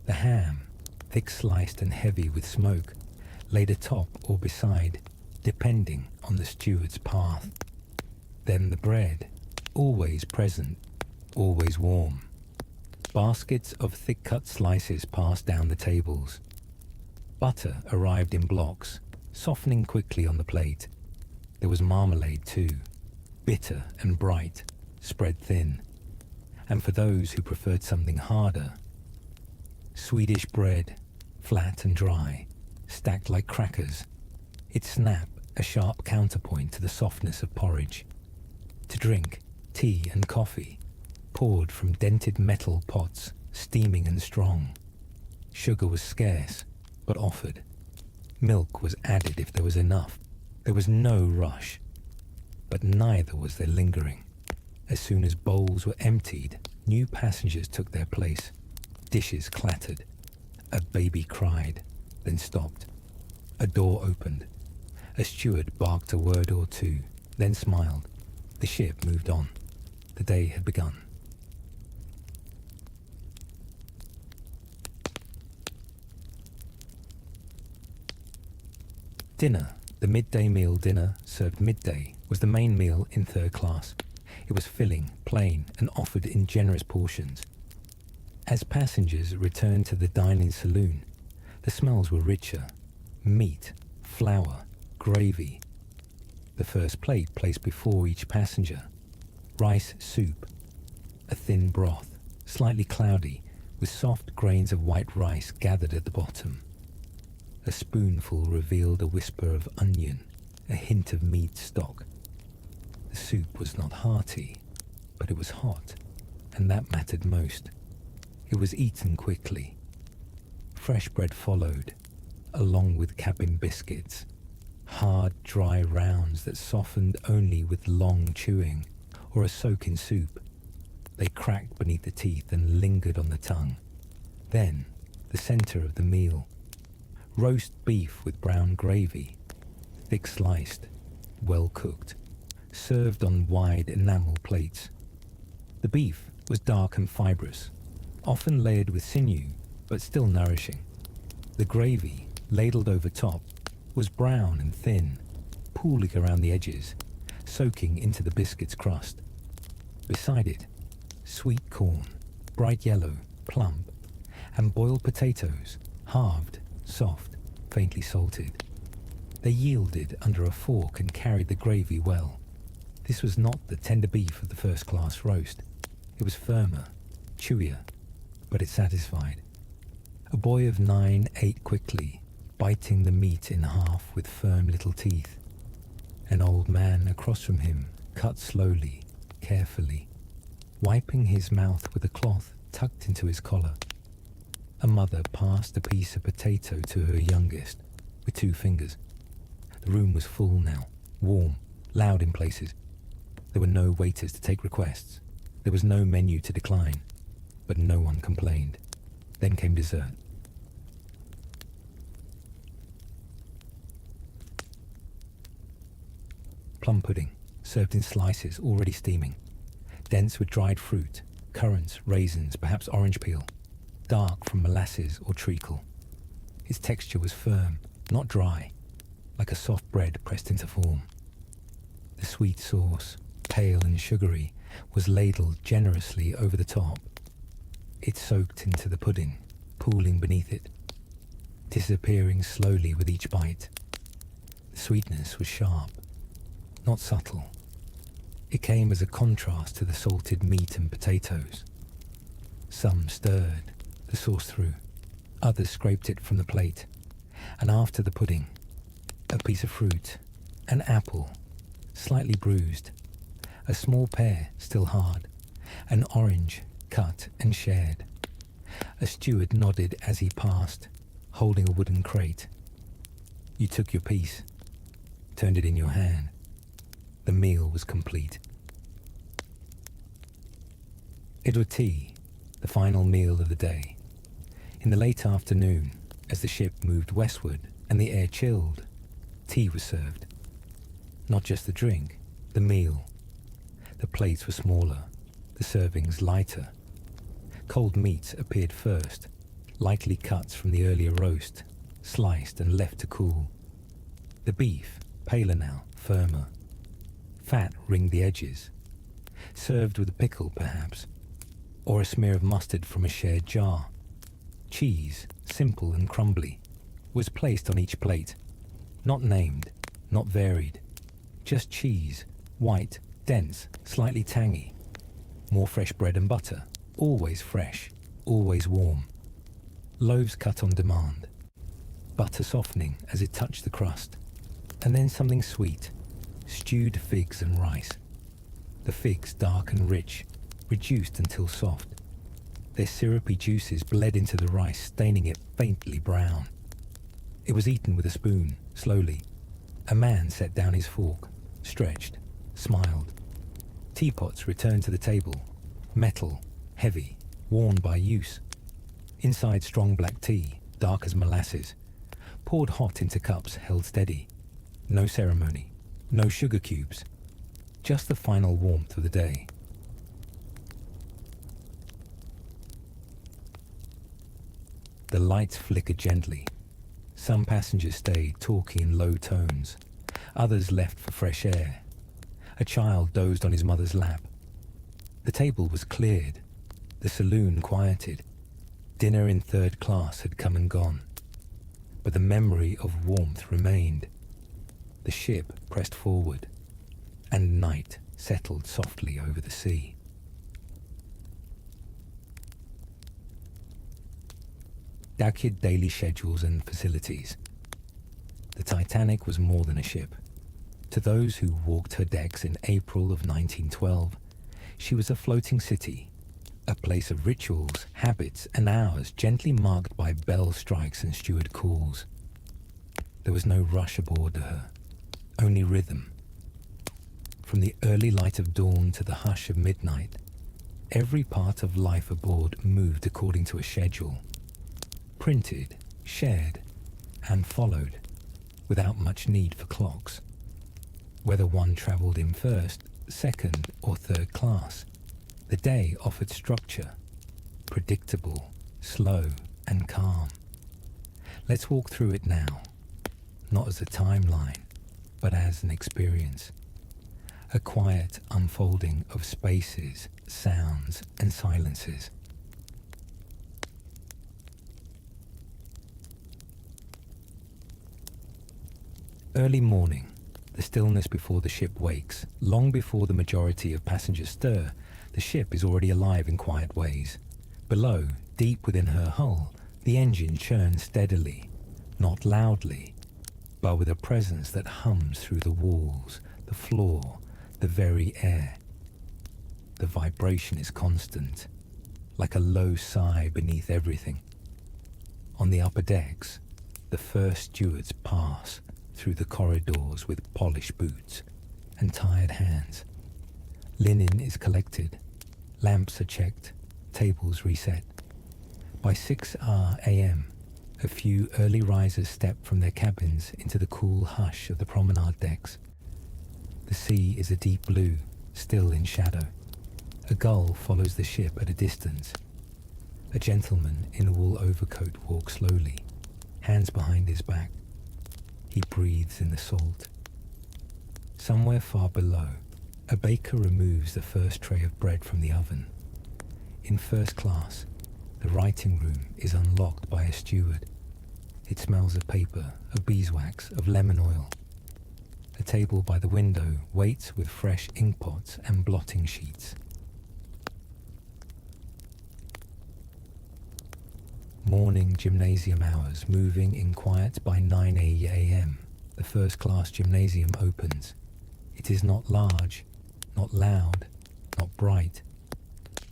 The ham, thick sliced and heavy with smoke, laid atop or beside, depending on the steward's path. Then the bread, always present, always warm. Baskets of thick-cut slices passed down the tables. Butter arrived in blocks, softening quickly on the plate. There was marmalade too, bitter and bright, spread thin. And for those who preferred something harder, Swedish bread, flat and dry, stacked like crackers, its snap a sharp counterpoint to the softness of porridge. To drink, tea and coffee, poured from dented metal pots, steaming and strong. Sugar was scarce, but offered. Milk was added if there was enough. There was no rush. But neither was there lingering. As soon as bowls were emptied, new passengers took their place. Dishes clattered. A baby cried, then stopped. A door opened. A steward barked a word or two, then smiled. The ship moved on. The day had begun. Dinner, the midday meal dinner served midday, was the main meal in third class. It was filling, plain, and offered in generous portions. As passengers returned to the dining saloon, the smells were richer. Meat, flour, gravy. The first plate placed before each passenger. Rice soup. A thin broth, slightly cloudy, with soft grains of white rice gathered at the bottom. A spoonful revealed a whisper of onion, a hint of meat stock. The soup was not hearty, but it was hot, and that mattered most. It was eaten quickly. Fresh bread followed, along with cabin biscuits, hard, dry rounds that softened only with long chewing, or a soak in soup. They cracked beneath the teeth and lingered on the tongue. Then, the center of the meal. Roast beef with brown gravy, thick sliced, well cooked, served on wide enamel plates. The beef was dark and fibrous, often layered with sinew, but still nourishing. The gravy, ladled over top, was brown and thin, pooling around the edges, soaking into the biscuit's crust. Beside it, sweet corn, bright yellow, plump, and boiled potatoes, halved, soft, faintly salted. They yielded under a fork and carried the gravy well. This was not the tender beef of the first-class roast. It was firmer, chewier, but it satisfied. A boy of 9 ate quickly, biting the meat in half with firm little teeth. An old man across from him cut slowly, carefully, wiping his mouth with a cloth tucked into his collar. A mother passed a piece of potato to her youngest with 2 fingers. The room was full now, warm, loud in places. There were no waiters to take requests. There was no menu to decline, but no one complained. Then came dessert. Plum pudding, served in slices already steaming, dense with dried fruit, currants, raisins, perhaps orange peel, dark from molasses or treacle. Its texture was firm, not dry, like a soft bread pressed into form. The sweet sauce, pale and sugary, was ladled generously over the top. It soaked into the pudding, pooling beneath it, disappearing slowly with each bite. The sweetness was sharp, not subtle. It came as a contrast to the salted meat and potatoes. Some stirred the sauce through, others scraped it from the plate, and after the pudding, a piece of fruit, an apple, slightly bruised, a small pear still hard, an orange cut and shared. A steward nodded as he passed, holding a wooden crate. You took your piece, turned it in your hand. The meal was complete. It was tea, the final meal of the day. In the late afternoon, as the ship moved westward and the air chilled, tea was served. Not just the drink, the meal. The plates were smaller, the servings lighter. Cold meat appeared first, likely cuts from the earlier roast, sliced and left to cool. The beef, paler now, firmer. Fat ringed the edges, served with a pickle perhaps, or a smear of mustard from a shared jar. Cheese, simple and crumbly, was placed on each plate, not named, not varied, just cheese, white, dense, slightly tangy. More fresh bread and butter, always fresh, always warm. Loaves cut on demand, butter softening as it touched the crust, and then something sweet, stewed figs and rice. The figs dark and rich, reduced until soft. Their syrupy juices bled into the rice, staining it faintly brown. It was eaten with a spoon, slowly. A man set down his fork, stretched, smiled. Teapots returned to the table, metal, heavy, worn by use. Inside strong black tea, dark as molasses, poured hot into cups held steady. No ceremony, no sugar cubes, just the final warmth of the day. The lights flickered gently. Some passengers stayed, talking in low tones. Others left for fresh air. A child dozed on his mother's lap. The table was cleared. The saloon quieted. Dinner in third class had come and gone. But the memory of warmth remained. The ship pressed forward, and night settled softly over the sea. Dakid daily schedules and facilities. The Titanic was more than a ship. To those who walked her decks in April of 1912, she was a floating city, a place of rituals, habits, and hours gently marked by bell strikes and steward calls. There was no rush aboard her, only rhythm. From the early light of dawn to the hush of midnight, every part of life aboard moved according to a schedule. Printed, shared, and followed, without much need for clocks. Whether one travelled in first, second, or third class, the day offered structure, predictable, slow, and calm. Let's walk through it now, not as a timeline, but as an experience. A quiet unfolding of spaces, sounds, and silences. Early morning, the stillness before the ship wakes. Long before the majority of passengers stir, the ship is already alive in quiet ways. Below, deep within her hull, the engine churns steadily, not loudly, but with a presence that hums through the walls, the floor, the very air. The vibration is constant, like a low sigh beneath everything. On the upper decks, the first stewards pass through the corridors with polished boots and tired hands. Linen is collected, lamps are checked, tables reset. By 6 a.m., a few early risers step from their cabins into the cool hush of the promenade decks. The sea is a deep blue, still in shadow. A gull follows the ship at a distance. A gentleman in a wool overcoat walks slowly, hands behind his back. He breathes in the salt. Somewhere far below, a baker removes the first tray of bread from the oven. In first class, the writing room is unlocked by a steward. It smells of paper, of beeswax, of lemon oil. A table by the window waits with fresh inkpots and blotting sheets. Morning gymnasium hours, moving in quiet. By 9 a.m. the first-class gymnasium opens. It is not large, not loud, not bright.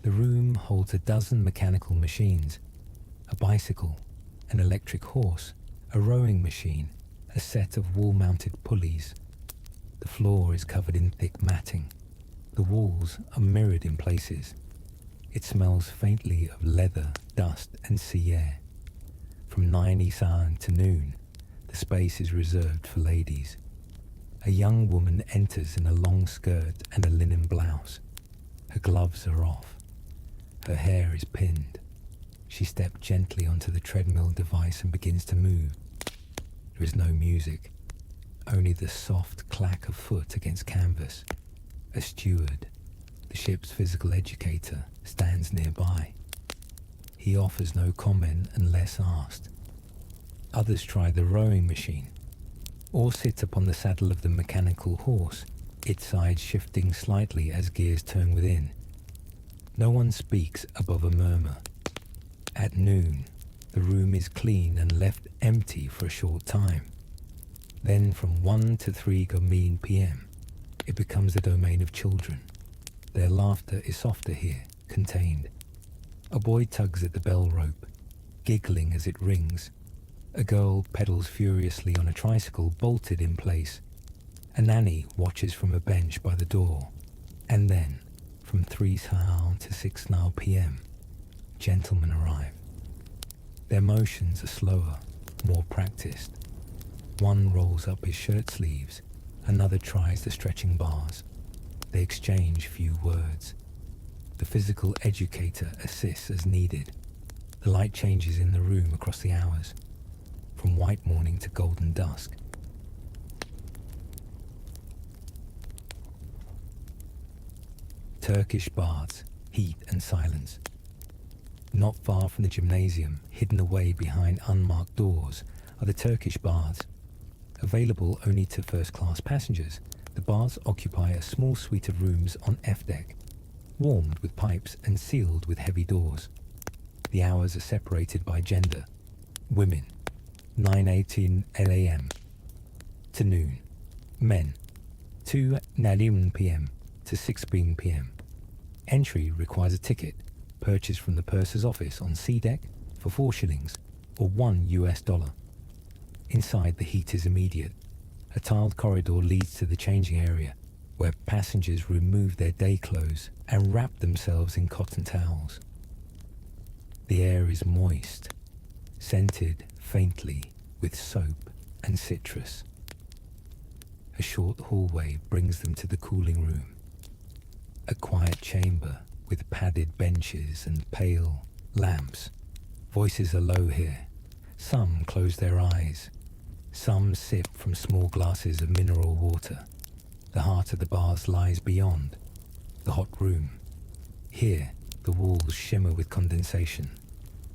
The room holds a dozen mechanical machines, a bicycle, an electric horse, a rowing machine, a set of wall-mounted pulleys. The floor is covered in thick matting. The walls are mirrored in places. It smells faintly of leather, dust, and sea air. From 9 Isan to noon, the space is reserved for ladies. A young woman enters in a long skirt and a linen blouse. Her gloves are off. Her hair is pinned. She steps gently onto the treadmill device and begins to move. There is no music, only the soft clack of foot against canvas. A steward, the ship's physical educator, stands nearby. He offers no comment unless asked. Others try the rowing machine, or sit upon the saddle of the mechanical horse, its sides shifting slightly as gears turn within. No one speaks above a murmur. At noon, the room is clean and left empty for a short time. Then from 1 to 3 p.m., it becomes the domain of children. Their laughter is softer here, contained. A boy tugs at the bell rope, giggling as it rings. A girl pedals furiously on a tricycle bolted in place. A nanny watches from a bench by the door. And then, from 3 sahal to 6 now p.m., gentlemen arrive. Their motions are slower, more practiced. One rolls up his shirt sleeves, another tries the stretching bars. They exchange few words. The physical educator assists as needed. The light changes in the room across the hours, from white morning to golden dusk. Turkish baths, heat and silence. Not far from the gymnasium, hidden away behind unmarked doors, are the Turkish baths. Available only to first-class passengers, the baths occupy a small suite of rooms on F deck, warmed with pipes and sealed with heavy doors. The hours are separated by gender. Women, 9:18 a.m. to noon. Men, 2 p.m. to 6 p.m. Entry requires a ticket, purchased from the purser's office on C deck for 4 shillings or $1. Inside, the heat is immediate. A tiled corridor leads to the changing area, where passengers remove their day clothes and wrap themselves in cotton towels. The air is moist, scented faintly with soap and citrus. A short hallway brings them to the cooling room. A quiet chamber with padded benches and pale lamps. Voices are low here. Some close their eyes. Some sip from small glasses of mineral water. The heart of the baths lies beyond, the hot room. Here, the walls shimmer with condensation.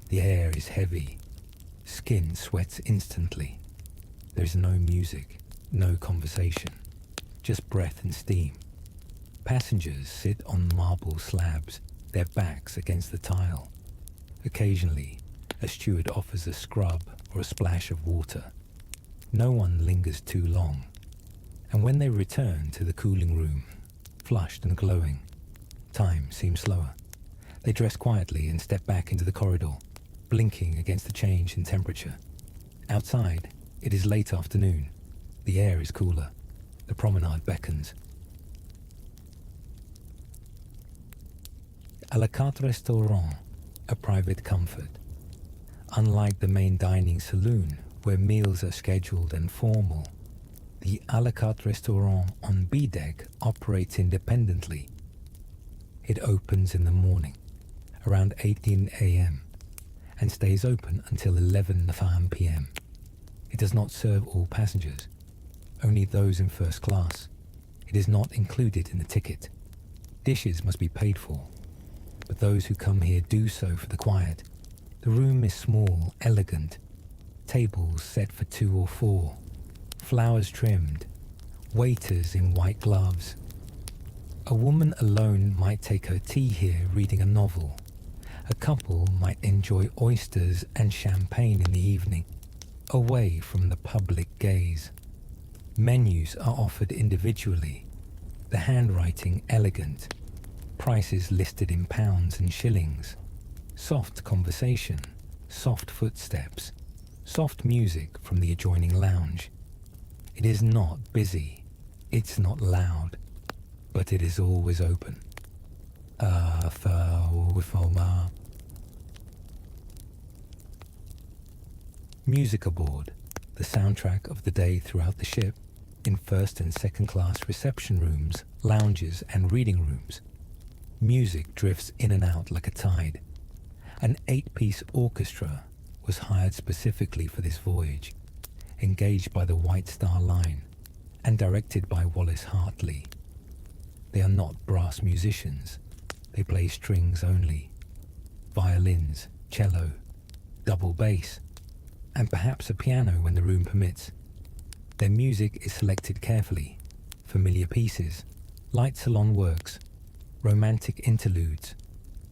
The air is heavy. Skin sweats instantly. There is no music, no conversation, just breath and steam. Passengers sit on marble slabs, their backs against the tile. Occasionally, a steward offers a scrub or a splash of water. No one lingers too long, and when they return to the cooling room, flushed and glowing, time seems slower. They dress quietly and step back into the corridor, blinking against the change in temperature. Outside, it is late afternoon. The air is cooler. The promenade beckons. A la carte restaurant, a private comfort. Unlike the main dining saloon, where meals are scheduled and formal, the a la carte restaurant on B deck operates independently. It opens in the morning, around 18 a.m., and stays open until 11 p.m. It does not serve all passengers, only those in first class. It is not included in the ticket. Dishes must be paid for, but those who come here do so for the quiet. The room is small, elegant, tables set for 2 or 4, flowers trimmed, waiters in white gloves. A woman alone might take her tea here reading a novel. A couple might enjoy oysters and champagne in the evening, away from the public gaze. Menus are offered individually, the handwriting elegant, prices listed in pounds and shillings. Soft conversation, soft footsteps, soft music from the adjoining lounge. It is not busy, it's not loud, but it is always open. Music aboard, the soundtrack of the day throughout the ship, in first and second class reception rooms, lounges and reading rooms. Music drifts in and out like a tide. An 8-piece orchestra was hired specifically for this voyage, engaged by the White Star Line and directed by Wallace Hartley. They are not brass musicians. They play strings only, violins, cello, double bass, and perhaps a piano when the room permits. Their music is selected carefully, familiar pieces, light salon works, romantic interludes,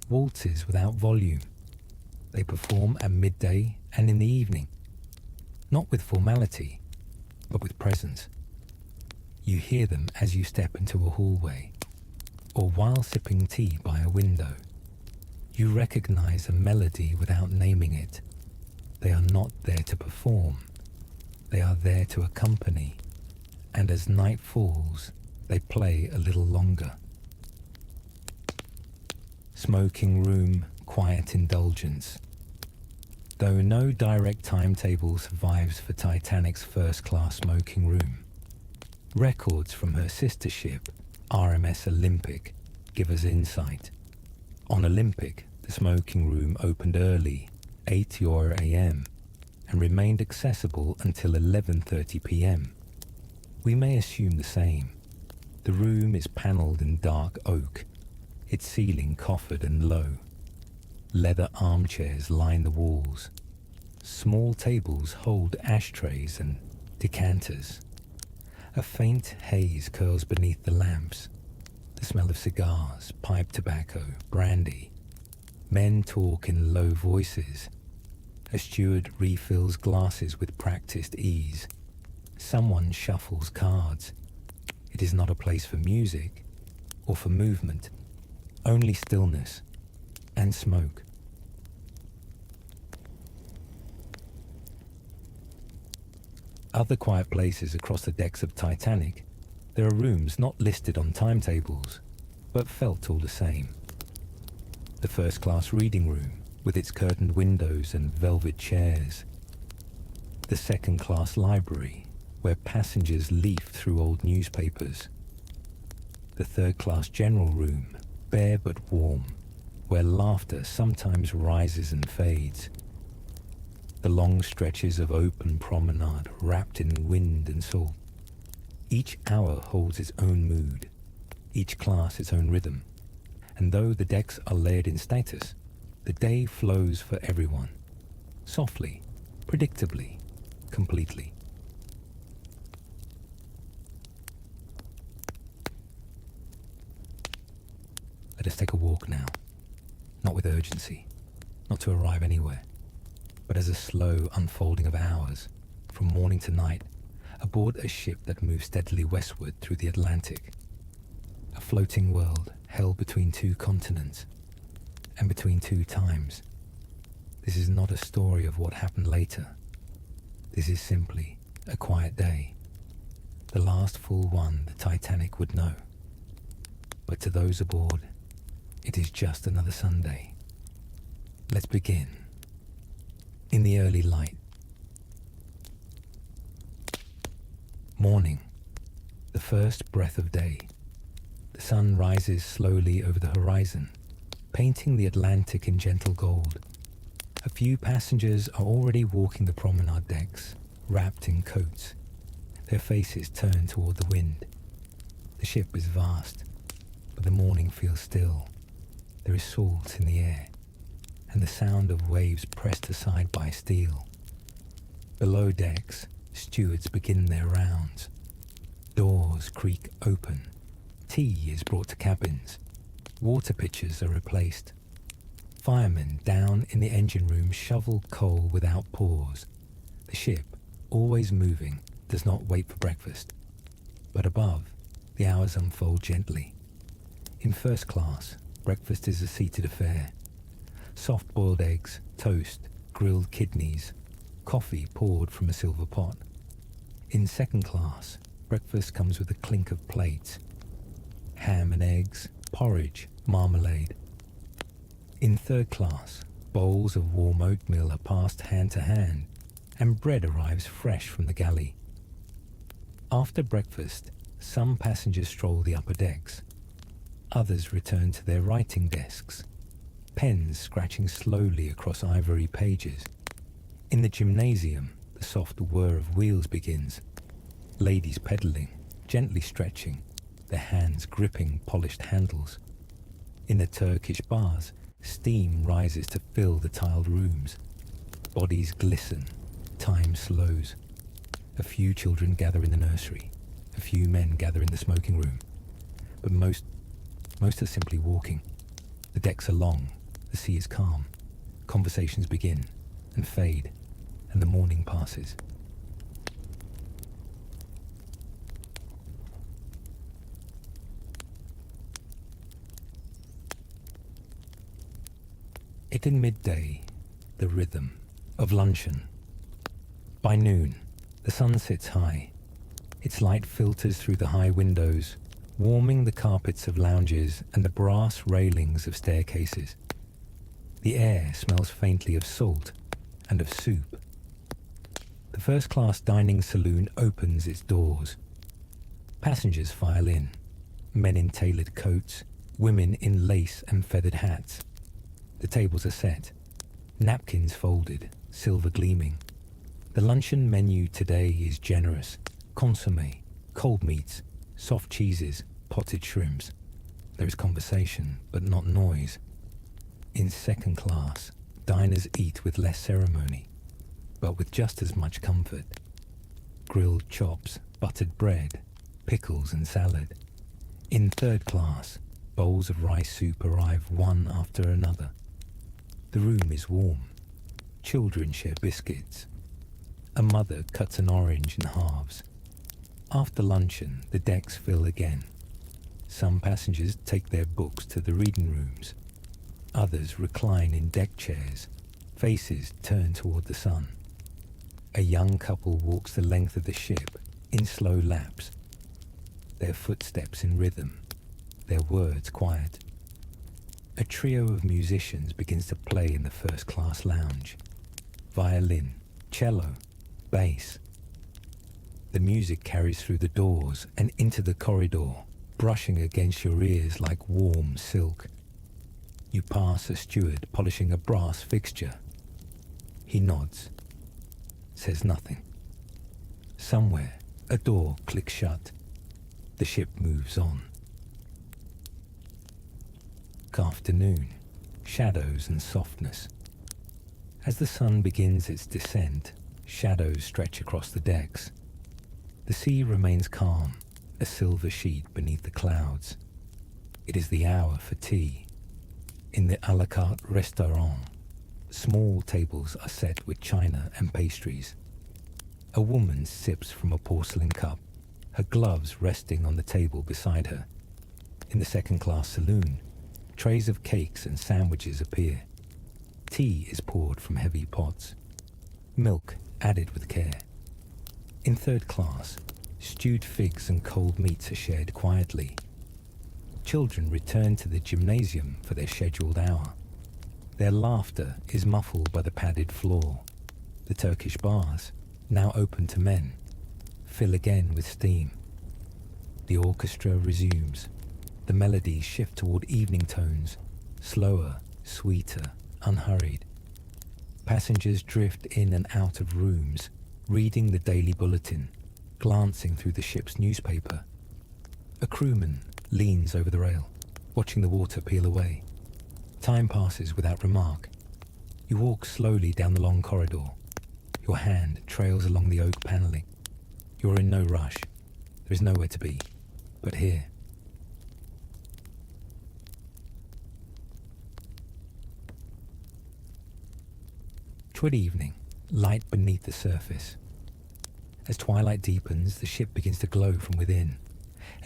waltzes without volume. They perform at midday and in the evening, not with formality, but with presence. You hear them as you step into a hallway, or while sipping tea by a window. You recognize a melody without naming it. They are not there to perform. They are there to accompany. And as night falls, they play a little longer. Smoking room, quiet indulgence. Though no direct timetable survives for Titanic's first-class smoking room, records from her sister ship, RMS Olympic, give us insight. On Olympic, the smoking room opened early, 8 a.m., and remained accessible until 11:30 p.m. We may assume the same. The room is panelled in dark oak, its ceiling coffered and low. Leather armchairs line the walls. Small tables hold ashtrays and decanters. A faint haze curls beneath the lamps. The smell of cigars, pipe tobacco, brandy. Men talk in low voices. A steward refills glasses with practiced ease. Someone shuffles cards. It is not a place for music or for movement, only stillness and smoke. Other quiet places across the decks of Titanic, there are rooms not listed on timetables, but felt all the same. The first-class reading room, with its curtained windows and velvet chairs. The second-class library, where passengers leaf through old newspapers. The third-class general room, bare but warm, where laughter sometimes rises and fades. The long stretches of open promenade wrapped in wind and salt. Each hour holds its own mood, each class its own rhythm, and though the decks are layered in status, the day flows for everyone, softly, predictably, completely. Let us take a walk now, not with urgency, not to arrive anywhere, but as a slow unfolding of hours, from morning to night, aboard a ship that moves steadily westward through the Atlantic. A floating world held between two continents and between two times. This is not a story of what happened later. This is simply a quiet day, the last full one the Titanic would know. But to those aboard, it is just another Sunday. Let's begin. In the early light. Morning. The first breath of day. The sun rises slowly over the horizon, painting the Atlantic in gentle gold. A few passengers are already walking the promenade decks, wrapped in coats, their faces turned toward the wind. The ship is vast, but the morning feels still. There is salt in the air, and the sound of waves pressed aside by steel. Below decks, stewards begin their rounds. Doors creak open. Tea is brought to cabins. Water pitchers are replaced. Firemen down in the engine room shovel coal without pause. The ship, always moving, does not wait for breakfast. But above, the hours unfold gently. In first class, breakfast is a seated affair. Soft-boiled eggs, toast, grilled kidneys, coffee poured from a silver pot. In second class, breakfast comes with a clink of plates. Ham and eggs, porridge, marmalade. In third class, bowls of warm oatmeal are passed hand to hand, and bread arrives fresh from the galley. After breakfast, some passengers stroll the upper decks. Others return to their writing desks, pens scratching slowly across ivory pages. In the gymnasium, the soft whir of wheels begins. Ladies pedalling, gently stretching, their hands gripping polished handles. In the Turkish bars, steam rises to fill the tiled rooms. Bodies glisten, time slows. A few children gather in the nursery. A few men gather in the smoking room. But most are simply walking. The decks are long, the sea is calm. Conversations begin and fade, and the morning passes. Hitting midday, the rhythm, of luncheon. By noon, the sun sits high. Its light filters through the high windows, warming the carpets of lounges and the brass railings of staircases. The air smells faintly of salt and of soup. The first-class dining saloon opens its doors. Passengers file in, men in tailored coats, women in lace and feathered hats. The tables are set, napkins folded, silver gleaming. The luncheon menu today is generous. Consommé, cold meats, soft cheeses, potted shrimps. There is conversation, but not noise. In second class, diners eat with less ceremony, but with just as much comfort. Grilled chops, buttered bread, pickles and salad. In third class, bowls of rice soup arrive one after another. The room is warm. Children share biscuits. A mother cuts an orange in halves. After luncheon, the decks fill again. Some passengers take their books to the reading rooms. Others recline in deck chairs, faces turned toward the sun. A young couple walks the length of the ship in slow laps, their footsteps in rhythm, their words quiet. A trio of musicians begins to play in the first-class lounge. Violin, cello, bass. The music carries through the doors and into the corridor, brushing against your ears like warm silk. You pass a steward polishing a brass fixture. He nods, says nothing. Somewhere, a door clicks shut. The ship moves on. Afternoon, shadows and softness. As the sun begins its descent, shadows stretch across the decks. The sea remains calm, a silver sheet beneath the clouds. It is the hour for tea. In the a la carte restaurant, small tables are set with china and pastries. A woman sips from a porcelain cup, her gloves resting on the table beside her. In the second-class saloon, trays of cakes and sandwiches appear. Tea is poured from heavy pots. Milk added with care. In third class, stewed figs and cold meats are shared quietly. Children return to the gymnasium for their scheduled hour. Their laughter is muffled by the padded floor. The Turkish bars, now open to men, fill again with steam. The orchestra resumes. The melodies shift toward evening tones, slower, sweeter, unhurried. Passengers drift in and out of rooms, reading the daily bulletin, glancing through the ship's newspaper. A crewman leans over the rail, watching the water peel away. Time passes without remark. You walk slowly down the long corridor. Your hand trails along the oak paneling. You are in no rush. There is nowhere to be but here. Toward evening, light beneath the surface. As twilight deepens, the ship begins to glow from within.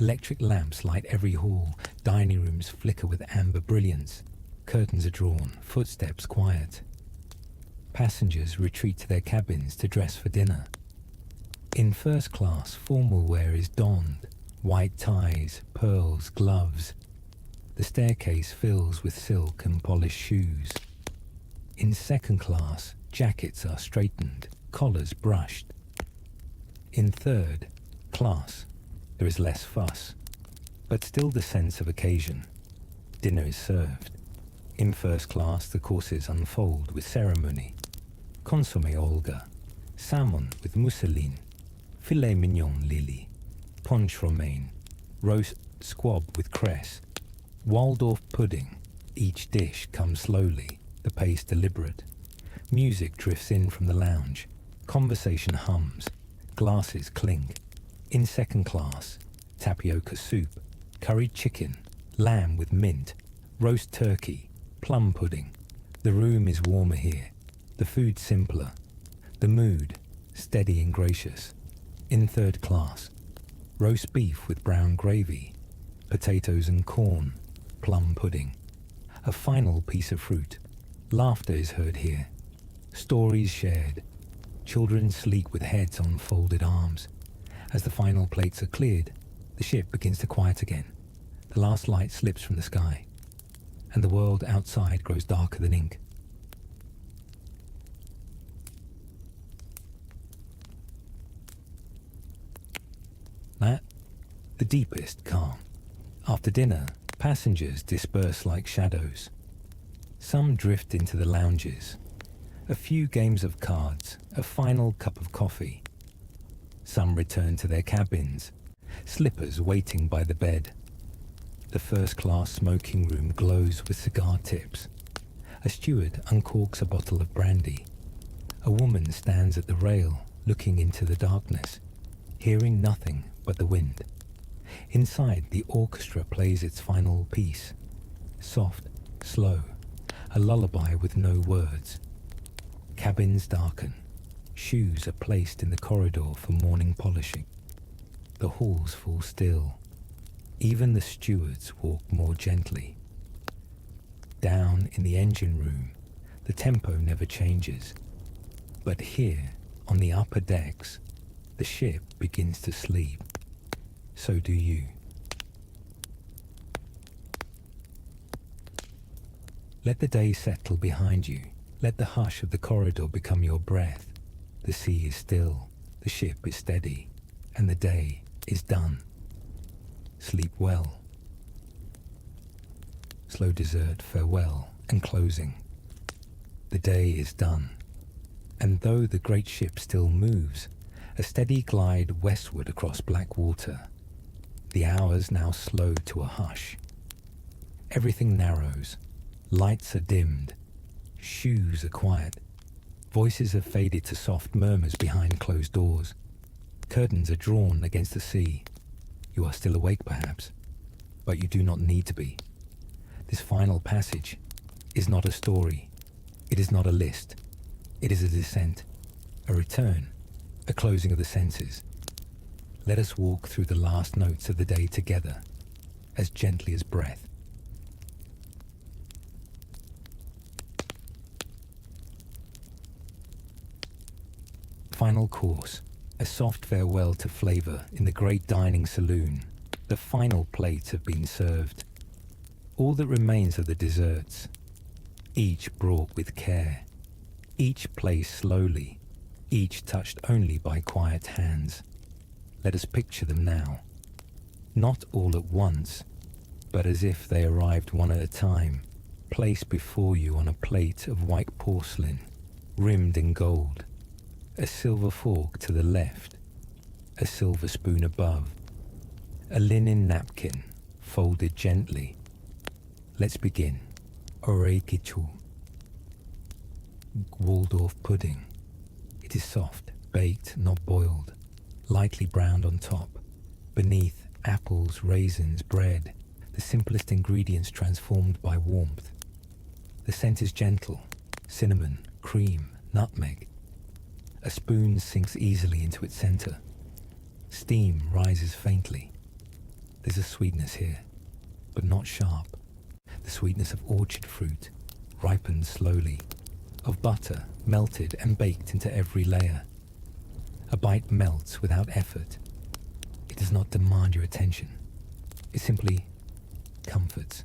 Electric lamps light every hall. Dining rooms flicker with amber brilliance. Curtains are drawn, footsteps quiet. Passengers retreat to their cabins to dress for dinner. In first class, formal wear is donned. White ties, pearls, gloves. The staircase fills with silk and polished shoes. In second class, jackets are straightened, collars brushed. In third class, there is less fuss, but still the sense of occasion. Dinner is served. In first class, the courses unfold with ceremony. Consommé Olga, salmon with mousseline, filet mignon lily, ponche romaine, roast squab with cress, Waldorf pudding. Each dish comes slowly, the pace deliberate. Music drifts in from the lounge. Conversation hums. Glasses clink. In second class, tapioca soup, curried chicken, lamb with mint, roast turkey, plum pudding. The room is warmer here. The food simpler. The mood steady and gracious. In third class, roast beef with brown gravy, potatoes and corn, plum pudding. A final piece of fruit. Laughter is heard here. Stories shared. Children sleep with heads on folded arms. As the final plates are cleared, the ship begins to quiet again. The last light slips from the sky, and the world outside grows darker than ink. That, the deepest calm. After dinner, passengers disperse like shadows. Some drift into the lounges. A few games of cards, a final cup of coffee. Some return to their cabins, slippers waiting by the bed. The first-class smoking room glows with cigar tips. A steward uncorks a bottle of brandy. A woman stands at the rail, looking into the darkness, hearing nothing but the wind. Inside, the orchestra plays its final piece. Soft, slow, a lullaby with no words. Cabins darken. Shoes are placed in the corridor for morning polishing. The halls fall still. Even the stewards walk more gently. Down in the engine room, the tempo never changes. But here, on the upper decks, the ship begins to sleep. So do you. Let the day settle behind you. Let the hush of the corridor become your breath. The sea is still, the ship is steady, and the day is done. Sleep well. Slow dessert, farewell, and closing. The day is done. And though the great ship still moves, a steady glide westward across black water, the hours now slow to a hush. Everything narrows. Lights are dimmed. Shoes are quiet. Voices have faded to soft murmurs behind closed doors. Curtains are drawn against the sea. You are still awake, perhaps, but you do not need to be. This final passage is not a story. It is not a list. It is a descent, a return, a closing of the senses. Let us walk through the last notes of the day together, as gently as breath. Final course, a soft farewell to flavour in the great dining saloon. The final plates have been served. All that remains are the desserts, each brought with care, each placed slowly, each touched only by quiet hands. Let us picture them now, not all at once, but as if they arrived one at a time, placed before you on a plate of white porcelain, rimmed in gold. A silver fork to the left, a silver spoon above, a linen napkin folded gently. Let's begin. Orekichu. Waldorf pudding. It is soft, baked, not boiled, lightly browned on top. Beneath, apples, raisins, bread, the simplest ingredients transformed by warmth. The scent is gentle, cinnamon, cream, nutmeg. A spoon sinks easily into its center. Steam rises faintly. There's a sweetness here, but not sharp. The sweetness of orchard fruit, ripened slowly, of butter melted and baked into every layer. A bite melts without effort. It does not demand your attention. It simply comforts.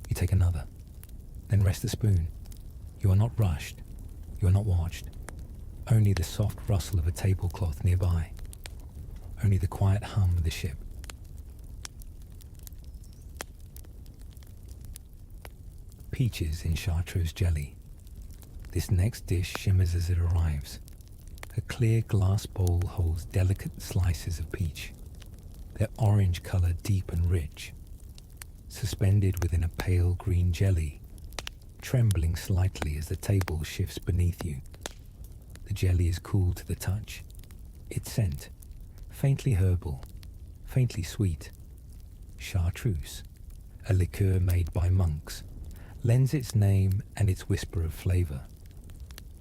You take another, then rest the spoon. You are not rushed. You are not watched. Only the soft rustle of a tablecloth nearby. Only the quiet hum of the ship. Peaches in chartreuse jelly. This next dish shimmers as it arrives. A clear glass bowl holds delicate slices of peach, their orange color deep and rich, suspended within a pale green jelly, trembling slightly as the table shifts beneath you. The jelly is cool to the touch. Its scent, faintly herbal, faintly sweet. Chartreuse, a liqueur made by monks, lends its name and its whisper of flavor.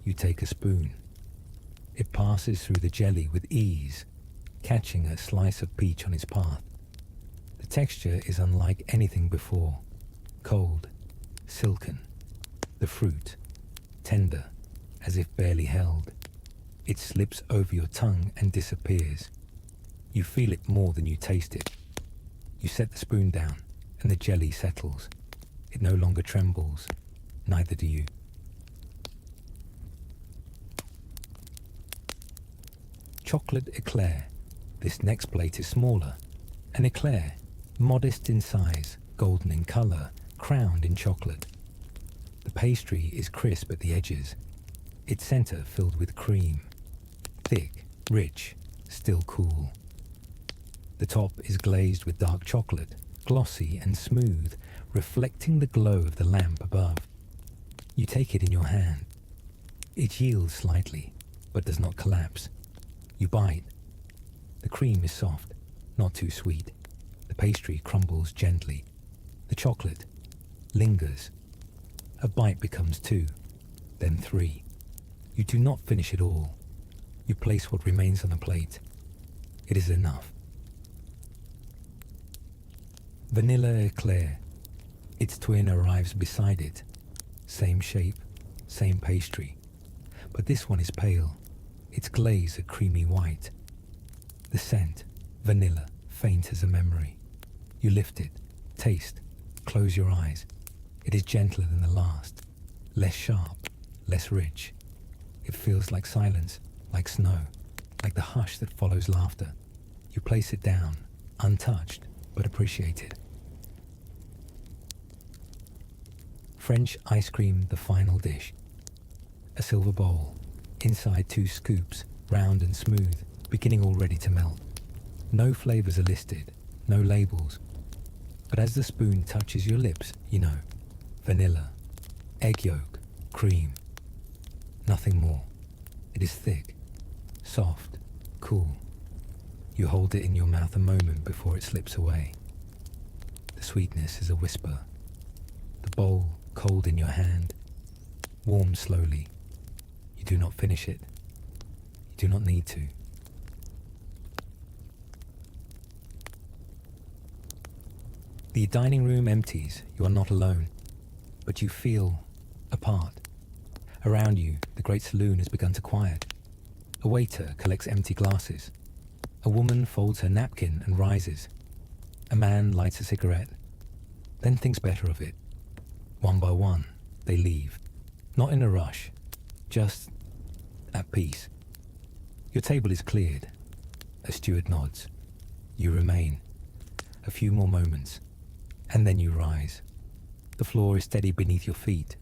You take a spoon. It passes through the jelly with ease, catching a slice of peach on its path. The texture is unlike anything before. Cold, silken. The fruit, tender as if barely held. It slips over your tongue and disappears. You feel it more than you taste it. You set the spoon down, and the jelly settles. It no longer trembles. Neither do you. Chocolate eclair. This next plate is smaller. An eclair, modest in size, golden in colour, crowned in chocolate. The pastry is crisp at the edges. Its centre filled with cream. Thick, rich, still cool. The top is glazed with dark chocolate, glossy and smooth, reflecting the glow of the lamp above. You take it in your hand. It yields slightly, but does not collapse. You bite. The cream is soft, not too sweet. The pastry crumbles gently. The chocolate lingers. A bite becomes 2, then 3. You do not finish it all. You place what remains on the plate. It is enough. Vanilla eclair. Its twin arrives beside it. Same shape, same pastry. But this one is pale. Its glaze a creamy white. The scent, vanilla, faint as a memory. You lift it, taste, close your eyes. It is gentler than the last, less sharp, less rich. It feels like silence, like snow, like the hush that follows laughter. You place it down, untouched, but appreciated. French ice cream, the final dish. A silver bowl, inside 2 scoops, round and smooth, beginning already to melt. No flavours are listed, no labels. But as the spoon touches your lips, you know. Vanilla, egg yolk, cream. Nothing more. It is thick, soft, cool. You hold it in your mouth a moment before it slips away. The sweetness is a whisper. The bowl, cold in your hand, warms slowly. You do not finish it. You do not need to. The dining room empties. You are not alone, but you feel apart. Around you, the great saloon has begun to quiet. A waiter collects empty glasses. A woman folds her napkin and rises. A man lights a cigarette, then thinks better of it. One by one, they leave. Not in a rush, just at peace. Your table is cleared. A steward nods. You remain. A few more moments, and then you rise. The floor is steady beneath your feet.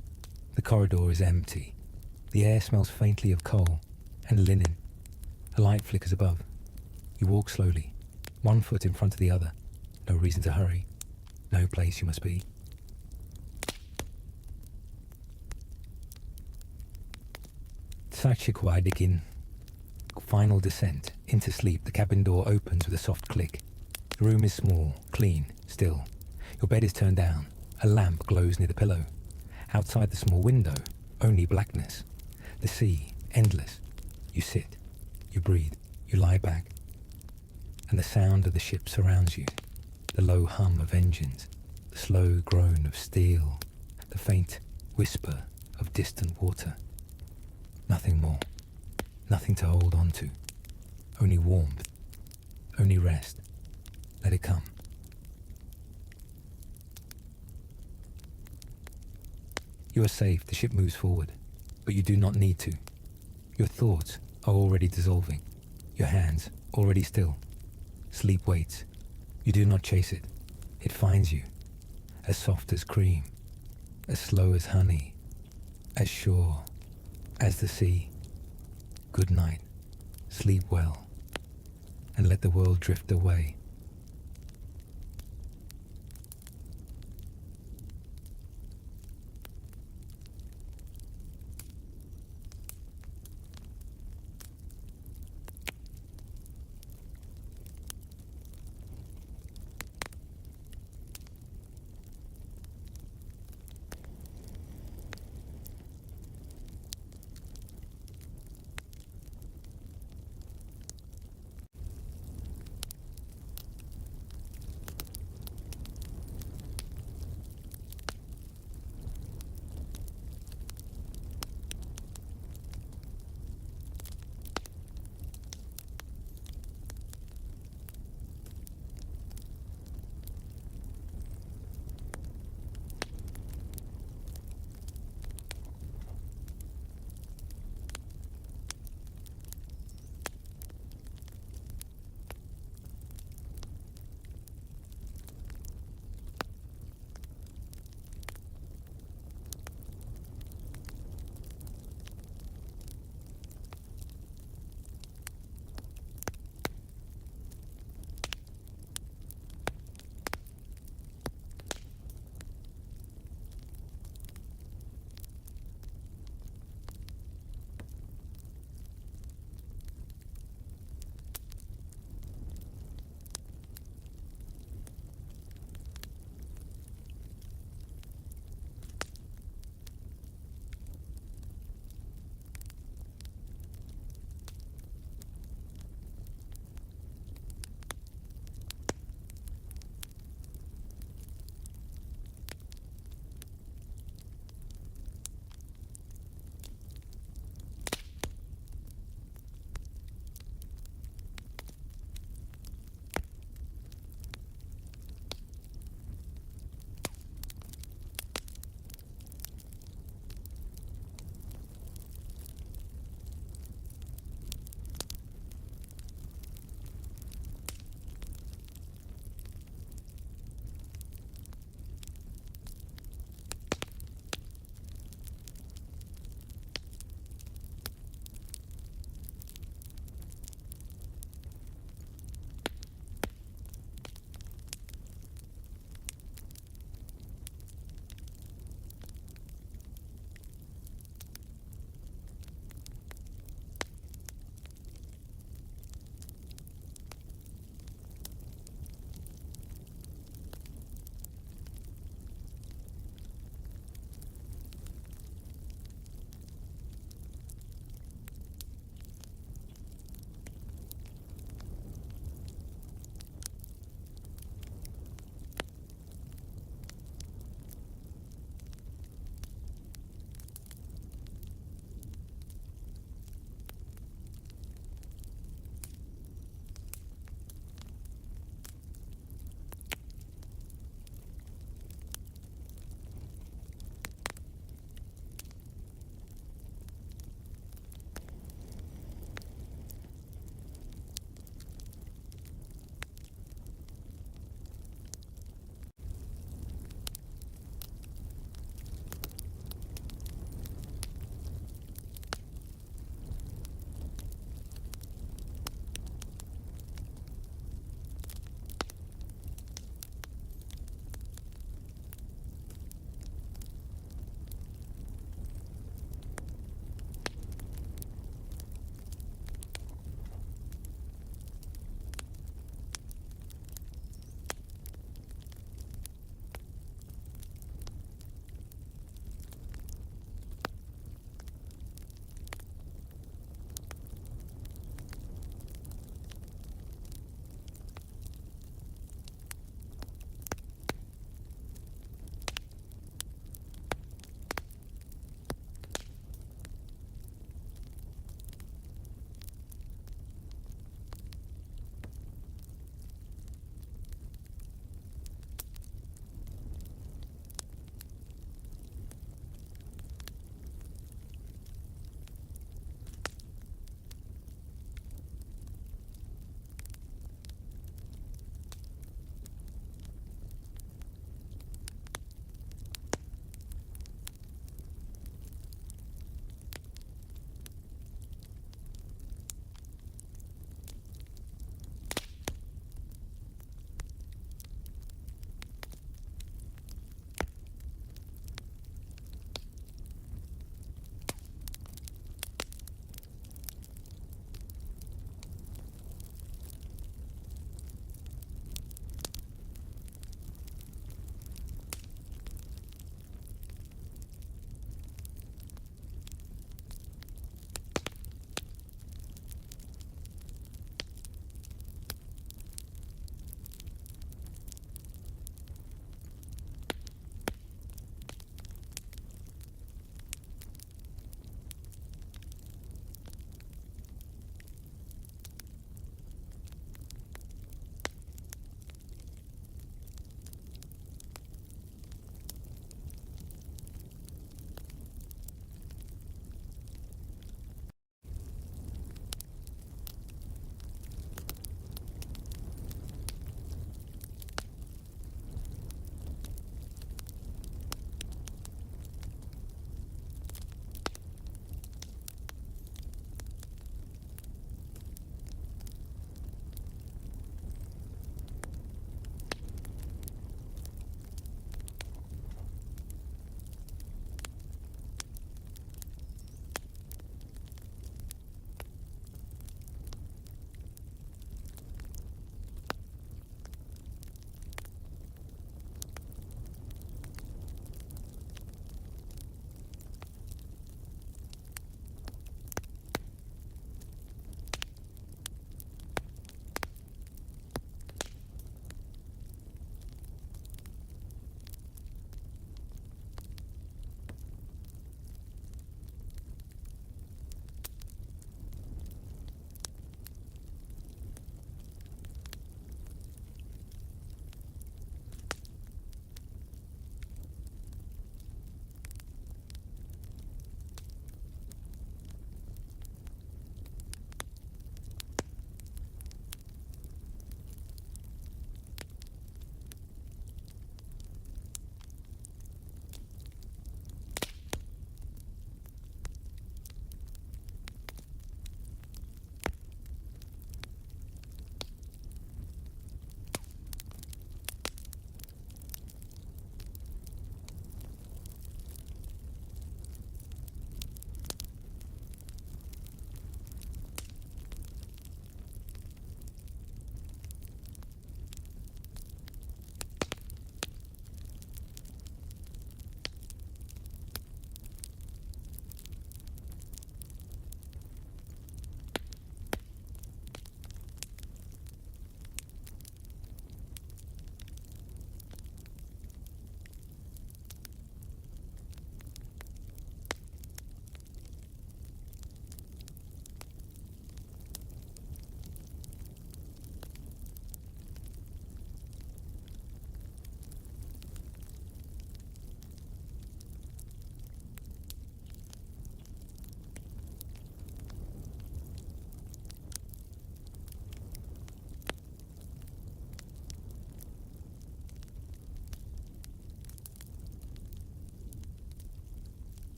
The corridor is empty. The air smells faintly of coal and linen. A light flickers above. You walk slowly, one foot in front of the other. No reason to hurry. No place you must be. Sachikwaidikin. Final descent into sleep. The cabin door opens with a soft click. The room is small, clean, still. Your bed is turned down. A lamp glows near the pillow. Outside the small window, only blackness. The sea, endless. You sit. You breathe. You lie back. And the sound of the ship surrounds you. The low hum of engines. The slow groan of steel. The faint whisper of distant water. Nothing more. Nothing to hold on to. Only warmth. Only rest. Let it come. You are safe. The ship moves forward. But you do not need to. Your thoughts are already dissolving. Your hands already still. Sleep waits. You do not chase it. It finds you. As soft as cream. As slow as honey. As sure as the sea. Good night. Sleep well. And let the world drift away.